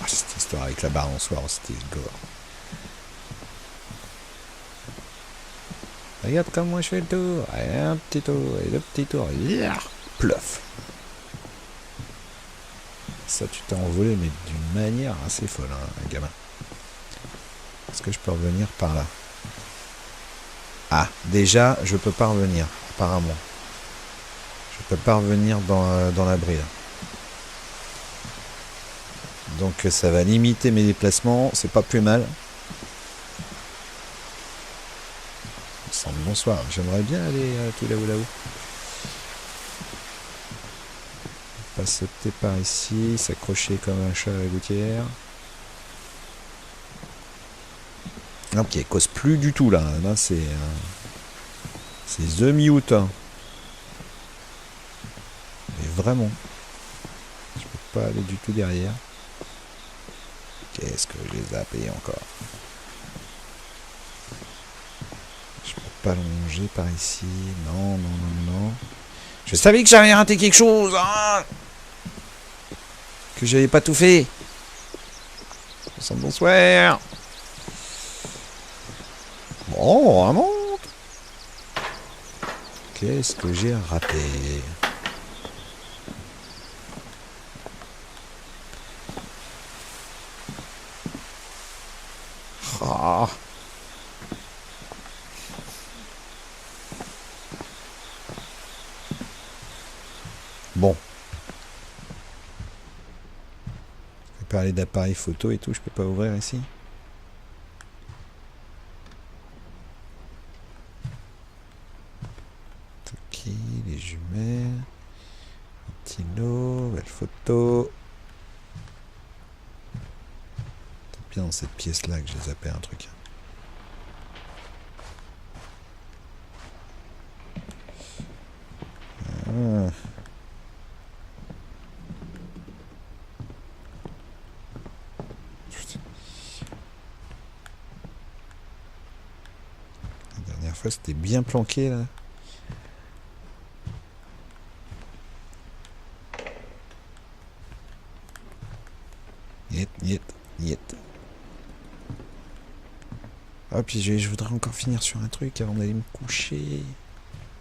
Ah, cette histoire avec la balançoire, c'était gore. Regarde comme moi je fais le tour. Et un petit tour, et deux petits tours. Yeah, plouf. Ça, tu t'es envolé, mais d'une manière assez folle, hein, gamin. Est-ce que je peux revenir par là? Ah, déjà, je peux pas revenir, apparemment. Je peux pas revenir dans l'abri, là. Donc ça va limiter mes déplacements, c'est pas plus mal. Il me semble bonsoir, j'aimerais bien aller tout là-haut. Pas sauter par ici, s'accrocher comme un chat à la gouttière. Ok, il cause plus du tout là, là c'est The Mute. Hein. Mais vraiment, je peux pas aller du tout derrière. Qu'est-ce que je les ai zappés encore? Je peux pas longer par ici. Non. Je savais que j'avais raté quelque chose, hein, que j'avais pas tout fait. Bonsoir. Bon, vraiment. Qu'est-ce que j'ai raté? Ah. Bon. Je peux parler d'appareil photo et tout, je peux pas ouvrir ici. Ok, les jumelles. Ventilo, belle photo. C'est bien dans cette pièce là que j'ai zappé un truc. Ah. La dernière fois c'était bien planqué là. Niet. Ah puis je voudrais encore finir sur un truc avant d'aller me coucher.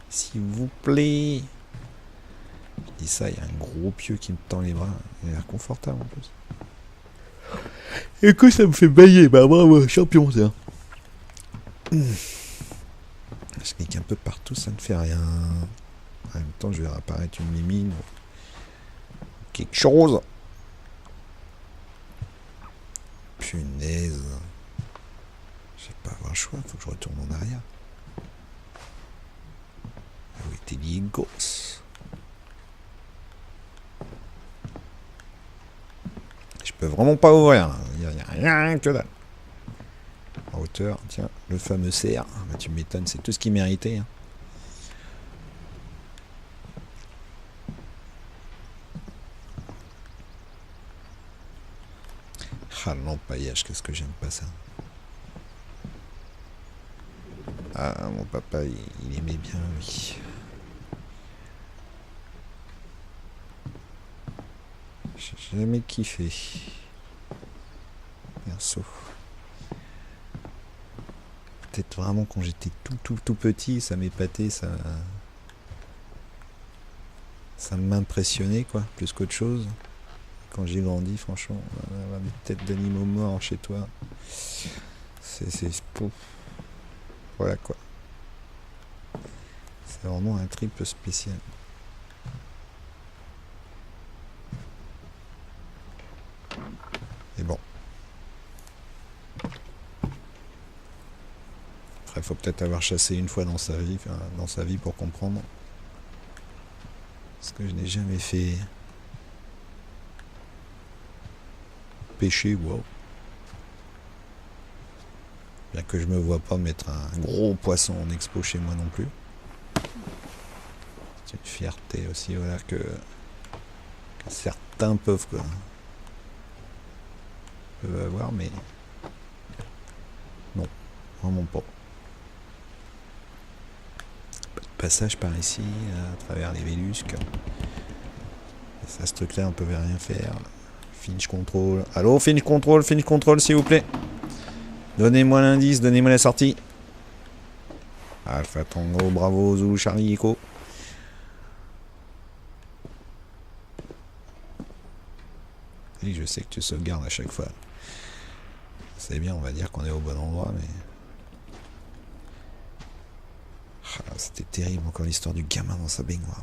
S'il vous plaît. Je dis ça, il y a un gros pieu qui me tend les bras. Il a l'air confortable en plus. Et que ça me fait bailler, bah bravo, champion ça. Je clique un peu partout, ça ne fait rien. En même temps, je vais apparaître une mimine. Quelque chose. Punaise. Je vais pas avoir le choix, faut que je retourne en arrière. Où étaient les gosses? Je peux vraiment pas ouvrir. Il n'y a rien que dalle. En hauteur, tiens, le fameux cerf. Bah, tu m'étonnes, c'est tout ce qu'il méritait. Hein. Ah, l'empaillage, qu'est-ce que j'aime pas ça. Ah, mon papa, il aimait bien, oui. J'ai jamais kiffé. Perso. Peut-être vraiment quand j'étais tout petit, ça m'épatait, ça m'impressionnait, quoi, plus qu'autre chose. Quand j'ai grandi, franchement, avoir des têtes d'animaux morts chez toi, c'est pouf. Voilà quoi. C'est vraiment un trip spécial. Et bon. Après, faut peut-être avoir chassé une fois dans sa vie pour comprendre. Ce que je n'ai jamais fait. Pêcher, wow. Bien que je me vois pas mettre un gros poisson en expo chez moi non plus. C'est une fierté aussi, voilà, que certains peuvent avoir, mais non, vraiment pas. Pas de passage par ici, à travers les Vélusques. Ça, ce truc-là, on peut rien faire. Finch contrôle. Allô, Finch contrôle, s'il vous plaît. Donnez-moi l'indice, donnez-moi la sortie. Alpha Tango, Bravo, Zulu, Charlie, Echo. Et je sais que tu sauvegardes à chaque fois. C'est bien, on va dire qu'on est au bon endroit, mais... Ah, c'était terrible, encore l'histoire du gamin dans sa baignoire.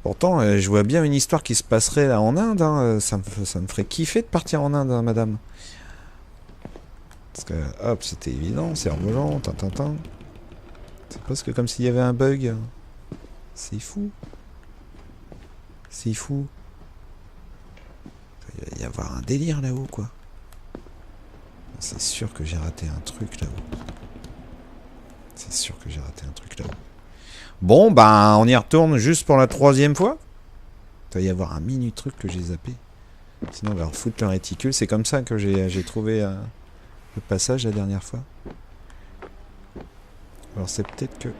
Pourtant, je vois bien une histoire qui se passerait là en Inde. Hein. Ça me ferait kiffer de partir en Inde, hein, madame. Parce que, hop, c'était évident, cerf-volant, tintintin. C'est presque comme s'il y avait un bug. C'est fou. C'est fou. Il va y avoir un délire là-haut, quoi. C'est sûr que j'ai raté un truc là-haut. C'est sûr que j'ai raté un truc là-haut. Bon, ben, on y retourne juste pour la 3e fois. Il va y avoir un mini truc que j'ai zappé. Sinon, on va leur foutre leur réticule. C'est comme ça que j'ai trouvé le passage la dernière fois. Alors, c'est peut-être que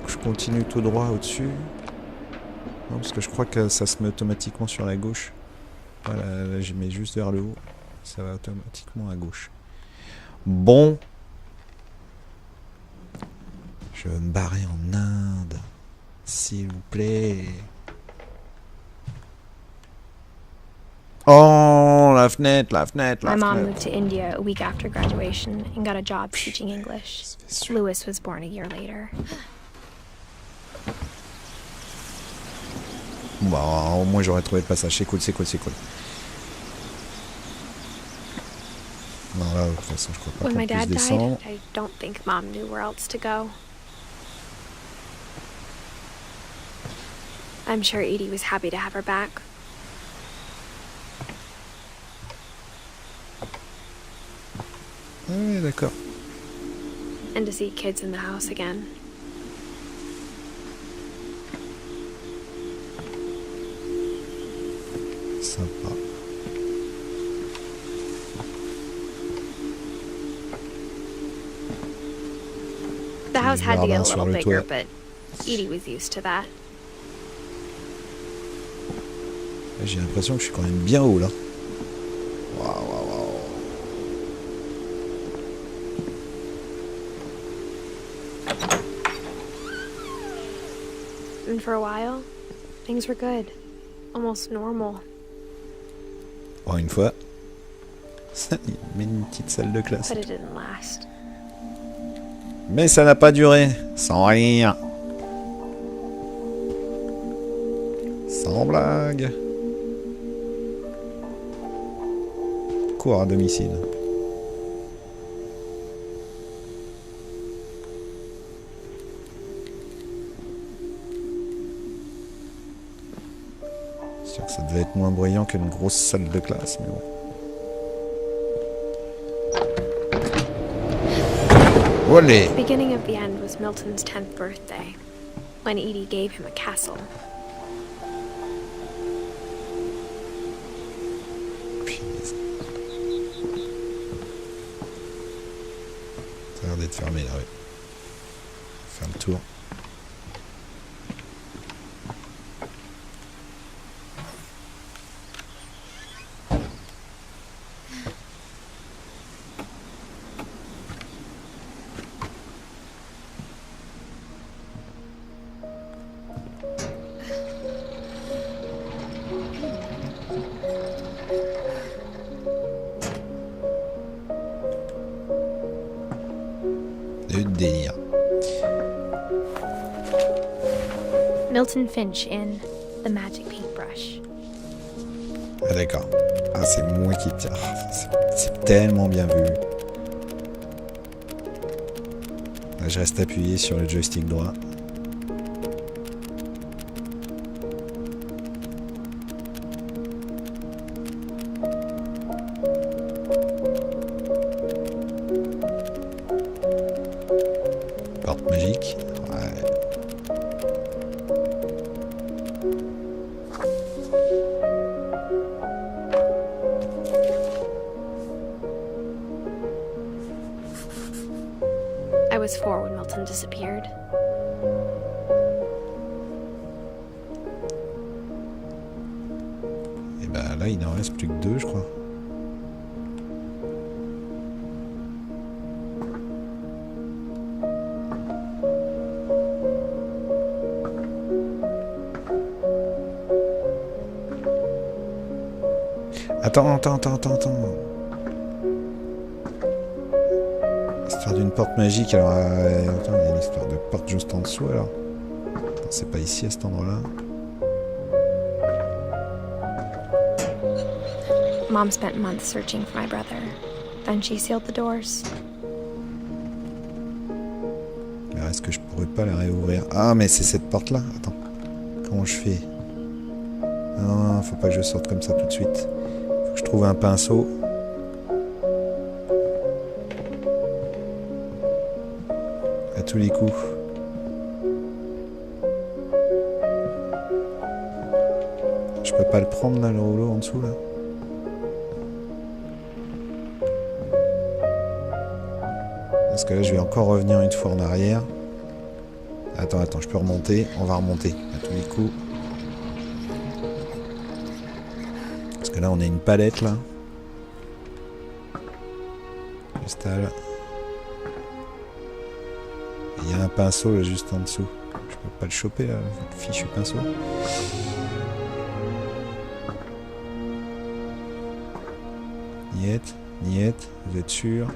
je continue tout droit au-dessus. Non, parce que je crois que ça se met automatiquement sur la gauche. Voilà, là, je mets juste vers le haut. Ça va automatiquement à gauche. Bon. Je vais me barrer en Inde. S'il vous plaît. Oh, la fenêtre, la fenêtre, la My mom fenêtre. moved to India a week after graduation and got a job teaching English. Lewis was born a year later. Bon, bah, au moins j'aurais trouvé le passage. C'est cool, c'est cool, c'est cool. Non, là, de toute façon, je crois pas When qu'on my puisse dad died, descendre. I don't think Mom knew where else to go. I'm sure Edie was happy to have her back. Oui, d'accord. And to see kids in the house again. Sympa. The house had to get a little Jardin sur le bigger, toit. but Edie was used to that. J'ai l'impression que je suis quand même bien haut là. Waouh, waouh, waouh. And for a while, things were good. Almost normal. Bon, une fois. Il met une petite salle de classe. But it didn't last. Mais ça n'a pas duré. Sans rien. Sans blague. Cours à domicile. C'est sûr que ça devait être moins bruyant qu'une grosse salle de classe, mais bon. Olé! The beginning of the end was Milton's 10th birthday, when Edie gave him a castle. Ça a l'air d'être fermé là, oui. Faire le tour. Délire. Milton Finch in The Magic Paintbrush. Ah d'accord. Ah c'est moi qui tire. C'est tellement bien vu. Là, je reste appuyé sur le joystick droit. Porte magique. Ouais. I was 4 when Milton disappeared. Et bah là, il n'en reste plus que 2, je crois. Attends. L'histoire d'une porte magique, alors... attends, il y a l'histoire de porte juste en dessous, alors. Attends, c'est pas ici, à cet endroit-là. Mom spent months searching for my brother. Then she sealed the doors. Alors, est-ce que je pourrais pas la réouvrir? Ah, mais c'est cette porte-là. Attends. Comment je fais? Non, faut pas que je sorte comme ça tout de suite. Faut que je trouve un pinceau. À tous les coups. Je peux pas le prendre là, le rouleau en dessous là? Parce que là je vais encore revenir une fois en arrière. Attends, je peux remonter. On va remonter à tous les coups. Parce que là on a une palette là. Cristal. Il y a un pinceau là juste en dessous. Je peux pas le choper là, le fichu pinceau. Niette, vous êtes sûr?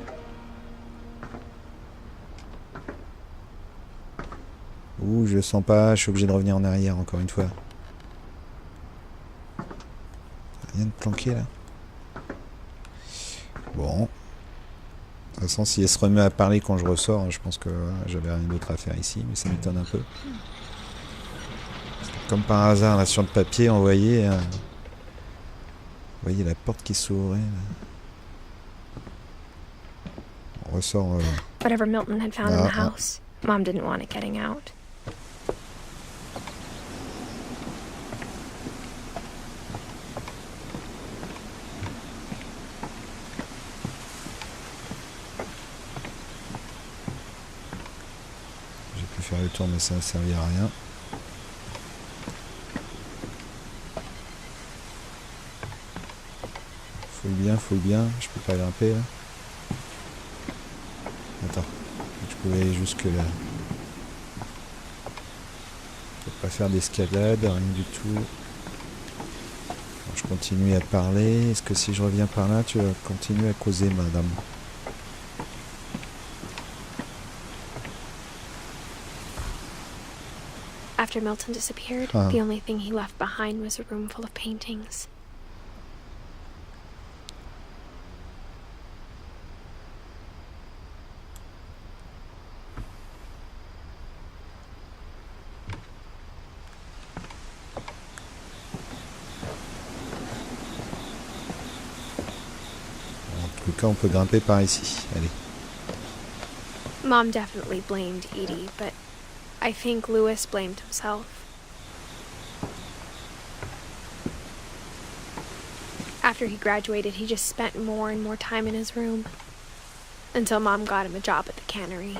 Ouh, je le sens pas, je suis obligé de revenir en arrière encore une fois. Rien de planqué là. Bon. De toute façon, si elle se remet à parler quand je ressors, je pense que j'avais rien d'autre à faire ici, mais ça m'étonne un peu. Comme par hasard, là sur le papier, on voyait, la porte qui s'ouvrait. On ressort. Whatever Milton had found in the house, Mom didn't want it getting out. J'ai pu faire le tour, mais ça ne servait à rien. Fouille bien, je peux pas grimper là. Attends, je pouvais jusque là. Je peux pas faire d'escalade, rien du tout. Bon, je continue à parler. Est-ce que si je reviens par là, tu vas continuer à causer, madame? After Milton disappeared, the only thing he left behind was a room full of paintings. En tout cas, on peut grimper par ici. Allez. Mom definitely blamed Edie, but I think Lewis blamed himself. After he graduated, he just spent more and more time in his room. Until Mom got him a job at the cannery.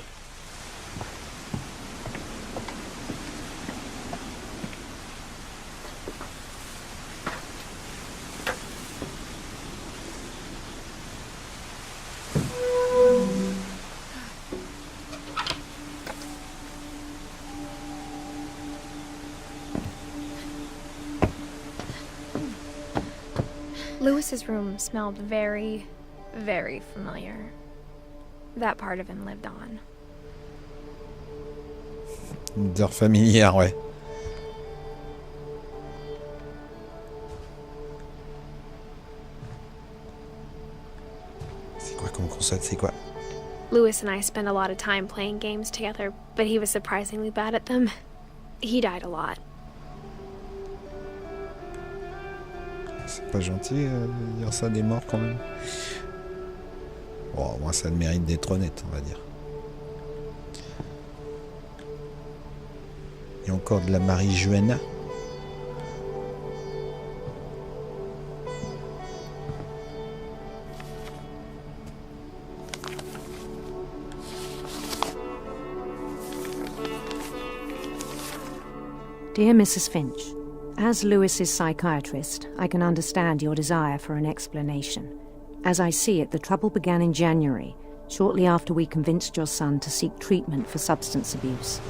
Lewis's room smelled very, very familiar. That part of him lived on. Une odeur familière, ouais. C'est quoi comme console? C'est quoi? Lewis and I spent a lot of time playing games together, but he was surprisingly bad at them. He died a lot. C'est pas gentil de dire ça des morts quand même. Bon, moi ça le mérite d'être honnête, on va dire. encore de la marijuana. Dear Mrs. Finch, as Lewis's psychiatrist, I can understand your desire for an explanation. As I see it, the trouble began in January, shortly after we convinced your son to seek treatment for substance abuse.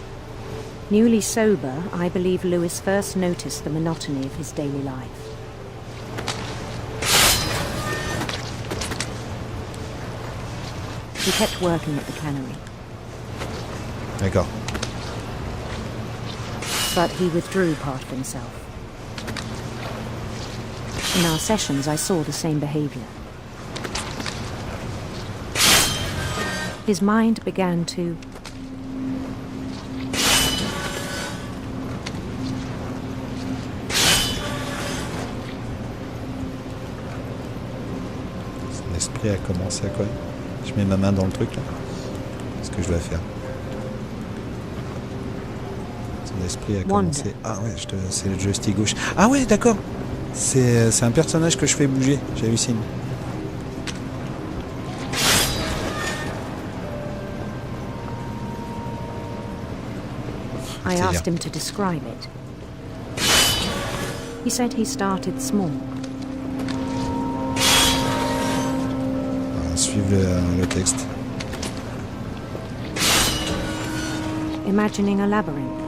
Newly sober, I believe Lewis first noticed the monotony of his daily life. He kept working at the cannery. D'accord. But he withdrew part of himself. In our sessions, I saw the same behavior. His mind began to Son esprit a commencé à quoi? Je mets ma main dans le truc là. Qu'est-ce que je dois faire? Son esprit a commencé... Ah ouais, c'est le joystick gauche. Ah ouais, d'accord. C'est un personnage que je fais bouger, j'hallucine. I asked him to describe it. He said he started small. Suivre le texte. Imagining a labyrinth.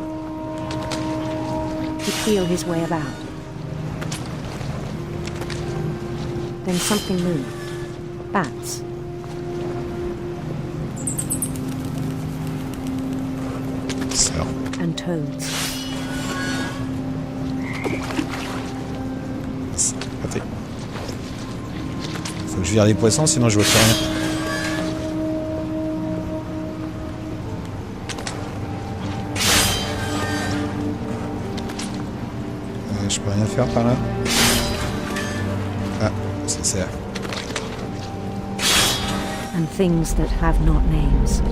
He'd feel his way about. Then something moved. Bats. Ça. And toads. Parfait. Faut que je vire les poissons, sinon je vois plus rien. Je peux rien faire par là. Ah, ça sert. And things that have not names.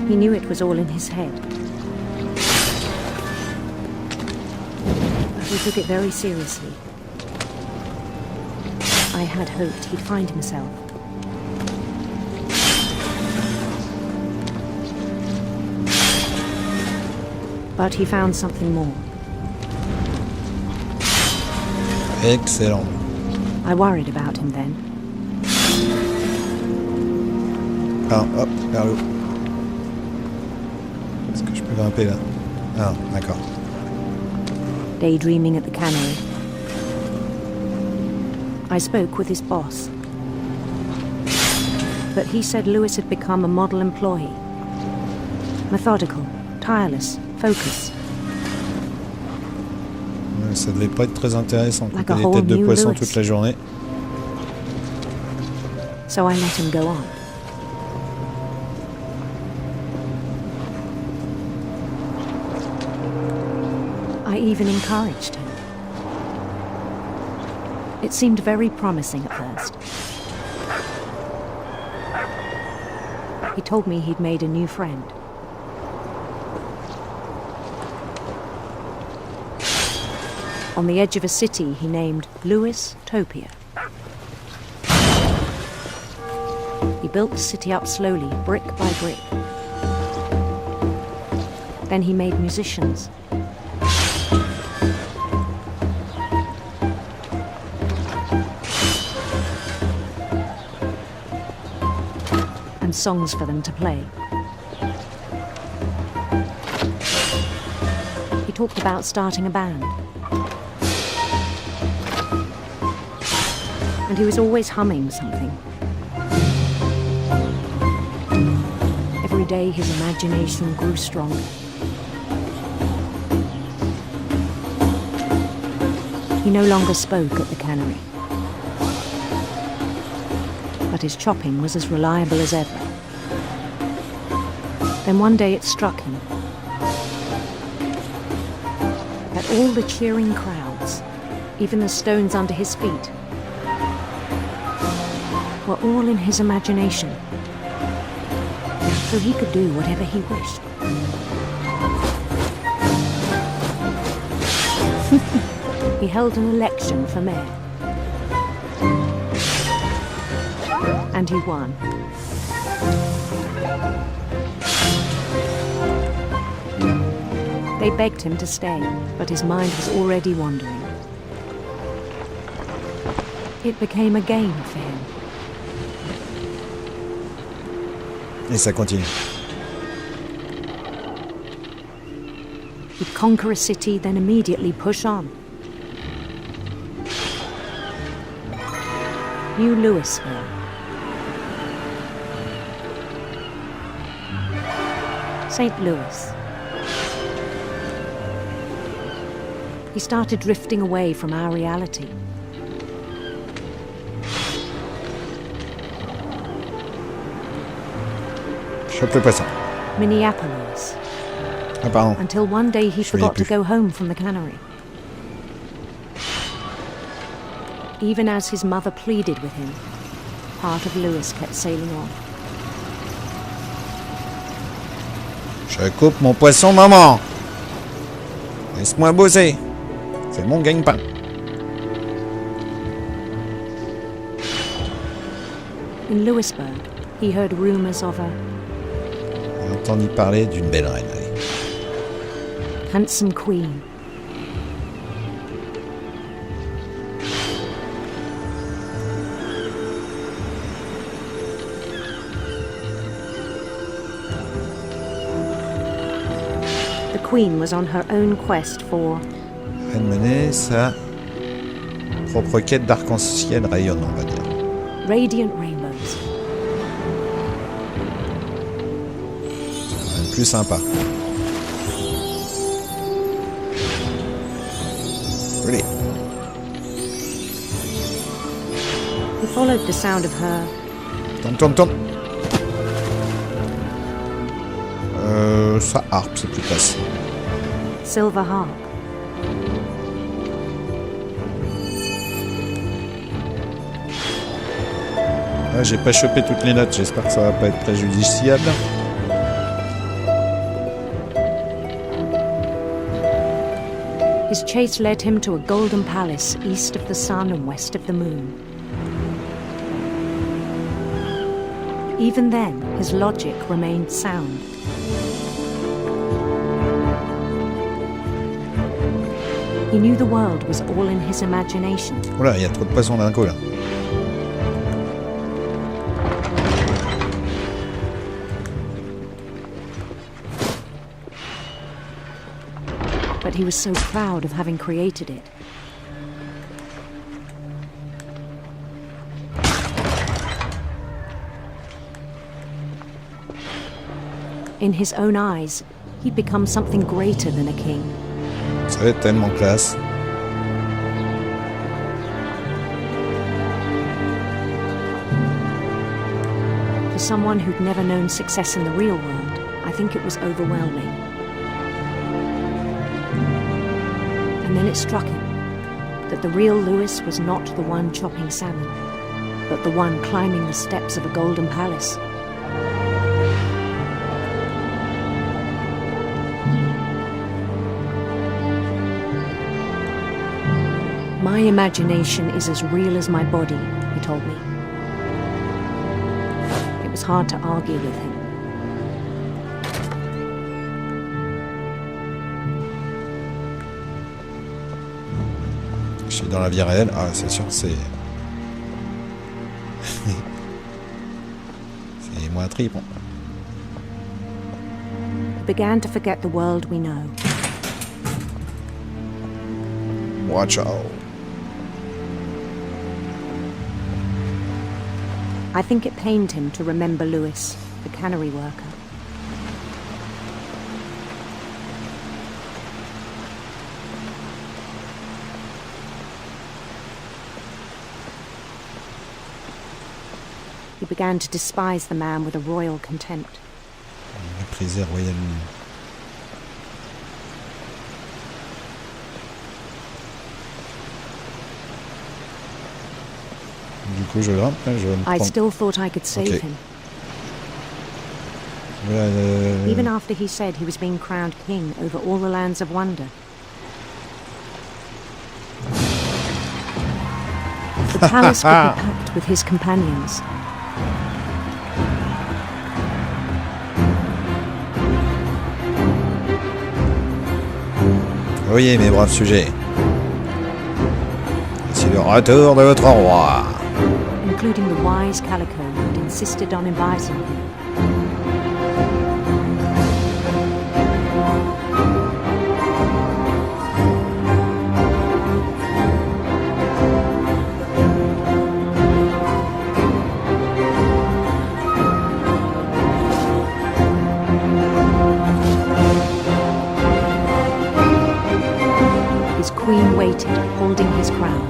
He knew it was all in his head. But he took it very seriously. I had hoped he'd find himself. But he found something more. Excellent. I worried about him then. Ah, hop, vers le haut. Est-ce que je peux grimper là? Ah, d'accord. Daydreaming at the cannery. I spoke with his boss. But he said Lewis had become a model employee. Methodical, tireless, focused. Ouais, ça devait pas être très intéressant. Like Couper a des têtes de whole new poisson Lewis. toute la journée. So I let him go on. I even encouraged him. It seemed very promising at first. He told me he'd made a new friend. On the edge of a city he named Lewis Topia. He built the city up slowly, brick by brick. Then he made musicians. And songs for them to play. He talked about starting a band. And he was always humming something. Every day his imagination grew stronger. He no longer spoke at the cannery. But his chopping was as reliable as ever. Then one day it struck him that all the cheering crowds, even the stones under his feet, were all in his imagination. so he could do whatever he wished. He held an election for mayor. And he won. They begged him to stay, but his mind was already wandering. It became a game for him. Et ça continue. He'd conquer a city, then immediately push on. New Louisville. St. Louis. He started drifting away from our reality. Chope le poisson. Minneapolis. Ah pardon. Until one day he forgot to go home from the cannery. Even as his mother pleaded with him, part of Louis kept sailing on. Je coupe mon poisson, maman. Laisse-moi bosser. C'est mon gagne-pain. In Louisburg, he heard rumors of a J'ai entendu parler d'une belle reine. Allez. handsome queen. The queen was on her own quest for Elle menait sa propre quête d'arc-en-ciel rayonnant, on va dire. radiant rainbows. C'est plus sympa. Really? He followed the sound of her Tourne. Sa harpe, c'est plus classe. silver harp. Ah, j'ai pas chopé toutes les notes, j'espère que ça va pas être préjudiciable. His chase led him to a golden palace east of the sun and west of the moon. Even then, his logic remained sound. He knew the world was all in his imagination. Oula, il y a trop de poissons d'un coup là. But he was so proud of having created it. In his own eyes, he'd become something greater than a king. Ça va être tellement classe. For someone who'd never known success in the real world, I think it was overwhelming. And then it struck him that the real Louis was not the one chopping salmon, but the one climbing the steps of a golden palace. My imagination is as real as my body, he told me. It was hard to argue with him. Je suis dans la vie réelle. Ah, c'est sûr que c'est... c'est moins tripant. He began to forget the world we know. Watch out. I think it pained him to remember Louis, the cannery worker. He began to despise the man with a royal contempt. Méprisé royalement. Du coup, je grimpe, je vais me I prendre... still thought I could save Ok. him. Even after he said he was being crowned king over all the lands of wonder. The palace could be packed with his companions. Oui, mes braves sujets. C'est le retour de votre roi. Including the wise Calico who had insisted on advising him. His queen waited, holding his crown.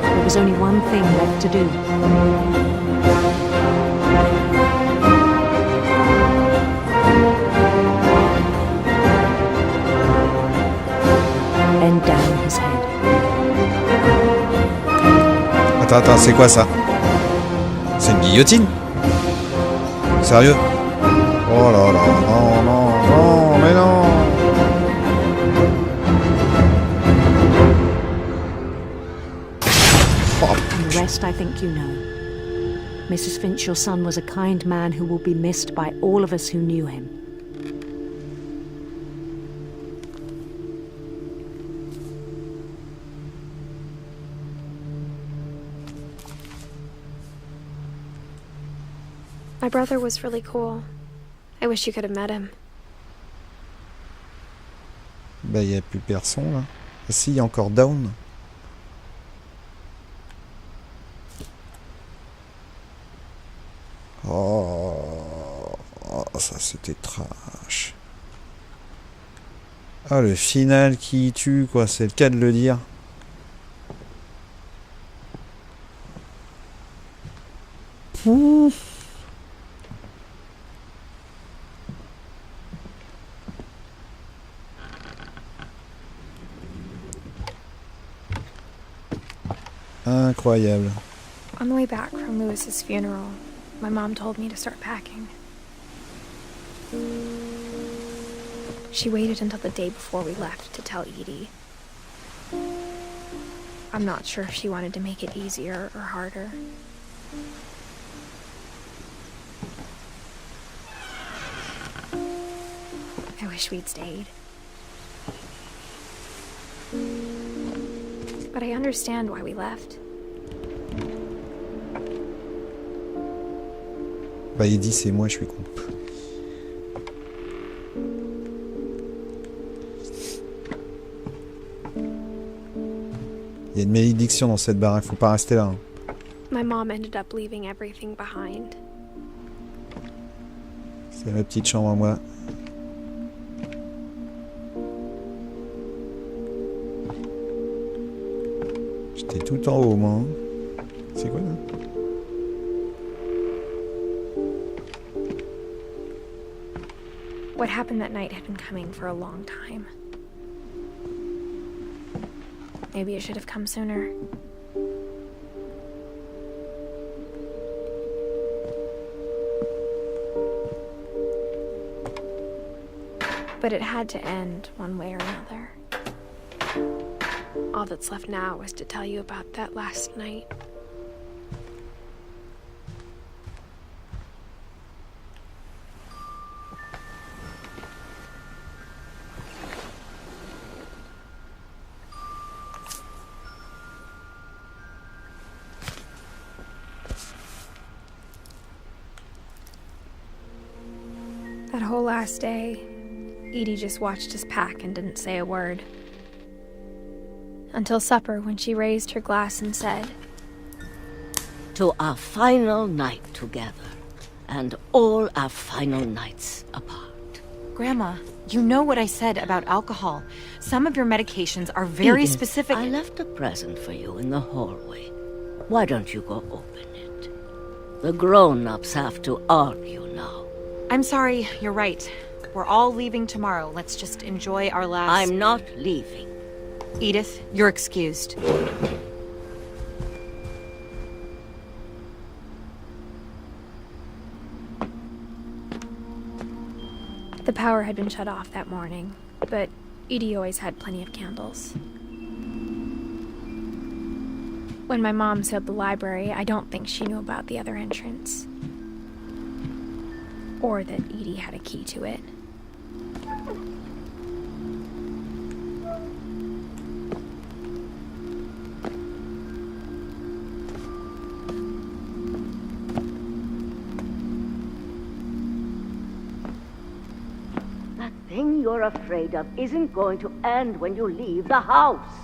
There was only one thing left to do. Bend down his head. Attends, c'est quoi ça? C'est une guillotine? Sérieux? Oh là là, non, mais non! The rest I think you know. Mrs. Finch, your son was a kind man who will be missed by all of us who knew him. My brother was really cool. I wish you could have met him. Bah, y a plus personne là. Ah, si, y a encore Down. Oh, ça c'était trash. Ah, le final qui tue, quoi, c'est le cas de le dire. Ouf. Incroyable. On the way back from Lewis's funeral, my mom told me to start packing. She waited until the day before we left to tell Edie. I'm not sure if she wanted to make it easier or harder. I wish we'd stayed. But I understand why we left. Bah, il dit c'est moi, je suis con. Il y a une malédiction dans cette baraque, faut pas rester là. Hein. My mom ended up leaving everything behind. C'est ma petite chambre à moi. J'étais tout en haut, moi. C'est quoi là? What happened that night had been coming for a long time. Maybe it should have come sooner. But it had to end one way or another. All that's left now is to tell you about that last night. That whole last day, Edie just watched us pack and didn't say a word. Until supper, when she raised her glass and said, "To our final night together, and all our final nights apart." Grandma, you know what I said about alcohol. Some of your medications are very Edith, specific. I left a present for you in the hallway. Why don't you go open it? The grown-ups have to argue now. I'm sorry, you're right. We're all leaving tomorrow. Let's just enjoy our last... I'm not leaving. Edith, you're excused. power had been shut off that morning, but Edie always had plenty of candles. When my mom sealed the library, I don't think she knew about the other entrance. Or that Edie had a key to it. That thing you're afraid of isn't going to end when you leave the house.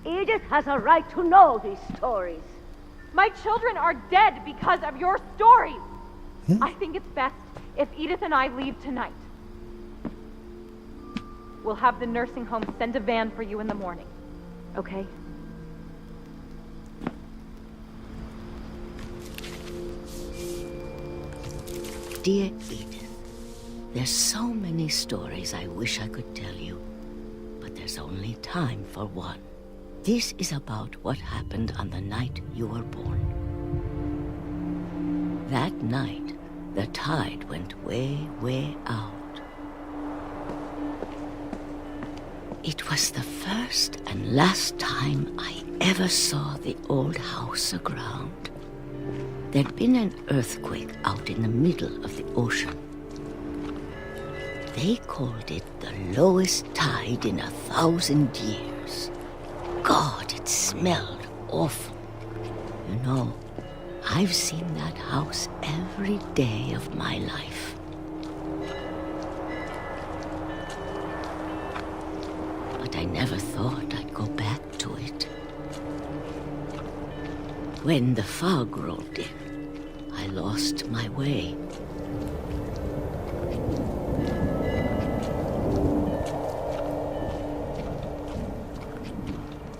Edith has a right to know these stories. My children are dead because of your stories. I think it's best if Edith and I leave tonight. We'll have the nursing home send a van for you in the morning. Okay? Dear Edith, there's so many stories I wish I could tell you, but there's only time for one. This is about what happened on the night you were born. That night, the tide went way, way out. It was the first and last time I ever saw the old house aground. There'd been an earthquake out in the middle of the ocean. They called it the lowest tide in 1,000 years. God, it smelled awful. You know, I've seen that house every day of my life. But I never thought I'd go back to it. When the fog rolled in, I lost my way.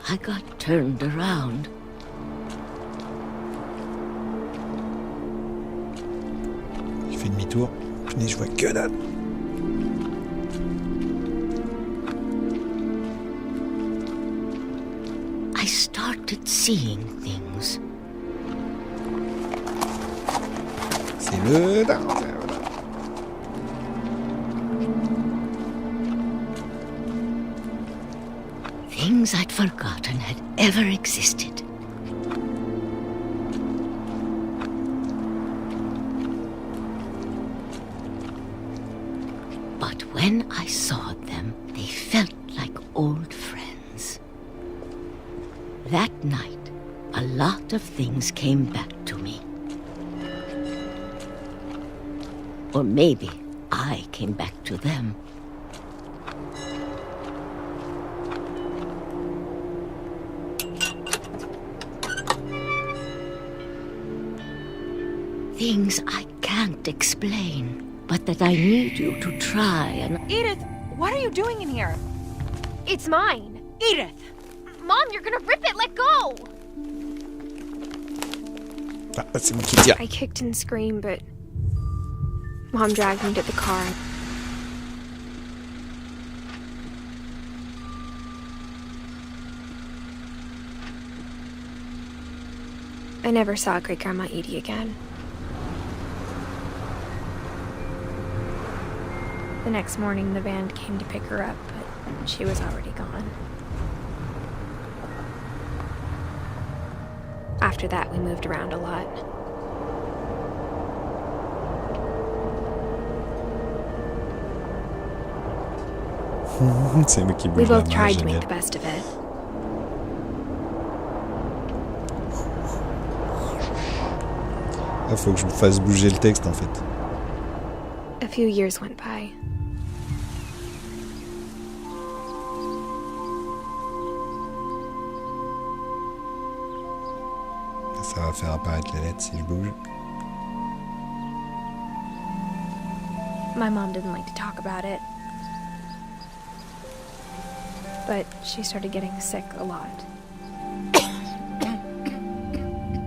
I got turned around. Je fais demi-tour. Punaise, je vois que dalle. I started seeing things. C'est le... Things I'd forgotten had ever existed. But when I saw them, they felt like old friends. That night, a lot of things came back to me. Or maybe I came back to them. Things I can't explain, but that I need you to try and... Edith, what are you doing in here? It's mine. Edith! Mom, you're gonna rip it! Let go! Ah, c'est moi qui tire. I kicked and screamed, but Mom dragged me to the car. I never saw Great-Grandma Edie again. The next morning, the van came to pick her up, but she was already gone. After that, we moved around a lot. C'est moi qui bouge We la both main, tried to génial. make the best of it. Ah, faut que je me fasse bouger le texte en fait. A few years went by. Ça va faire apparaître les lettres si je bouge. My mom didn't like to talk about it. But she started getting sick a lot.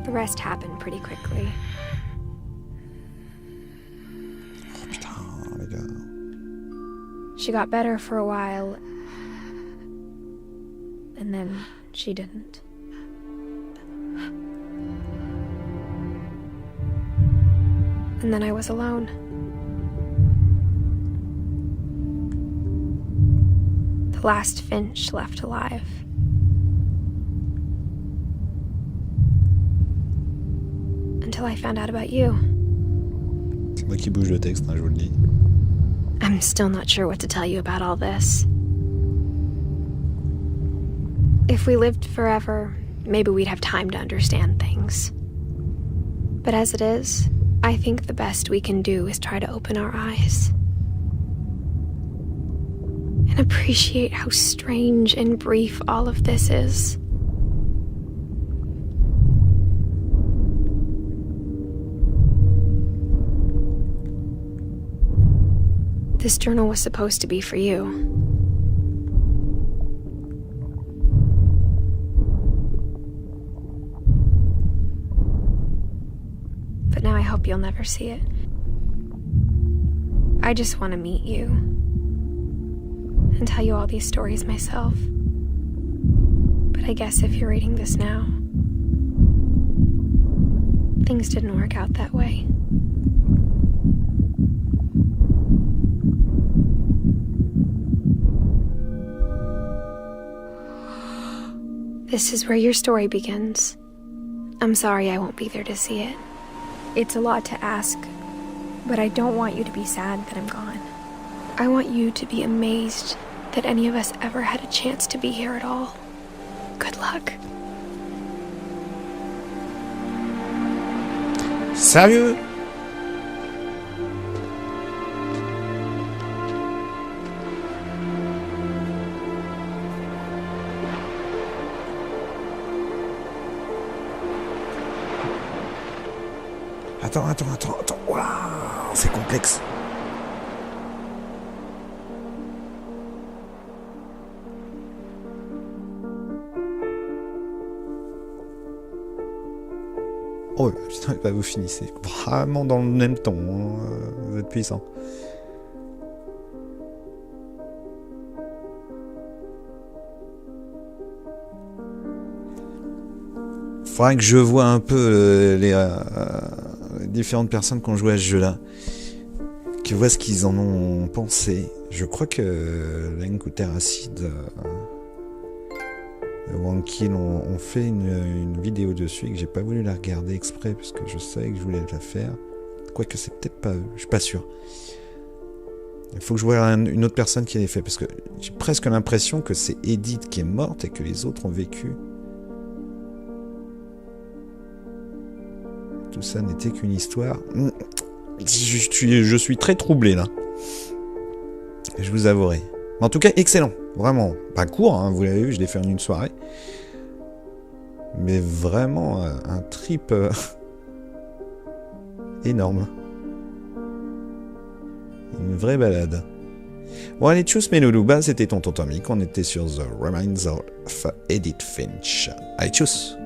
The rest happened pretty quickly. Oh putain, les gars. She got better for a while, and then she didn't. And then I was alone. last Finch left alive. Until I found out about you. C'est moi qui bouge le texte, hein, je vous le dis. I'm still not sure what to tell you about all this. If we lived forever, maybe we'd have time to understand things. But as it is, I think the best we can do is try to open our eyes. And appreciate how strange and brief all of this is. This journal was supposed to be for you. But now I hope you'll never see it. I just want to meet you and tell you all these stories myself. But I guess if you're reading this now, things didn't work out that way. This is where your story begins. I'm sorry I won't be there to see it. It's a lot to ask, but I don't want you to be sad that I'm gone. I want you to be amazed that any of us ever had a chance to be here at all. Good luck. Sérieux? Attends. Waouh, c'est complexe. Oh putain, bah vous finissez vraiment dans le même ton, hein. Vous êtes puissant. Faudrait que je vois un peu les différentes personnes qui ont joué à ce jeu-là, qui voient ce qu'ils en ont pensé. Je crois que Link ou Terracid Wankill ont fait une vidéo dessus et que j'ai pas voulu la regarder exprès parce que je savais que je voulais la faire. Quoique c'est peut-être pas eux, je suis pas sûr. Il faut que je voie une autre personne qui l'ait fait parce que j'ai presque l'impression que c'est Edith qui est morte et que les autres ont vécu. Tout ça n'était qu'une histoire. Je suis très troublé là. Je vous avouerai. En tout cas, excellent. Vraiment. Pas court, hein, vous l'avez vu, je l'ai fait en une soirée. Mais vraiment un trip énorme. Une vraie balade. Bon, allez, tchuss mes loulous. Bah, c'était Tonton Tommy. On était sur The Remains of Edith Finch. Allez, tchuss.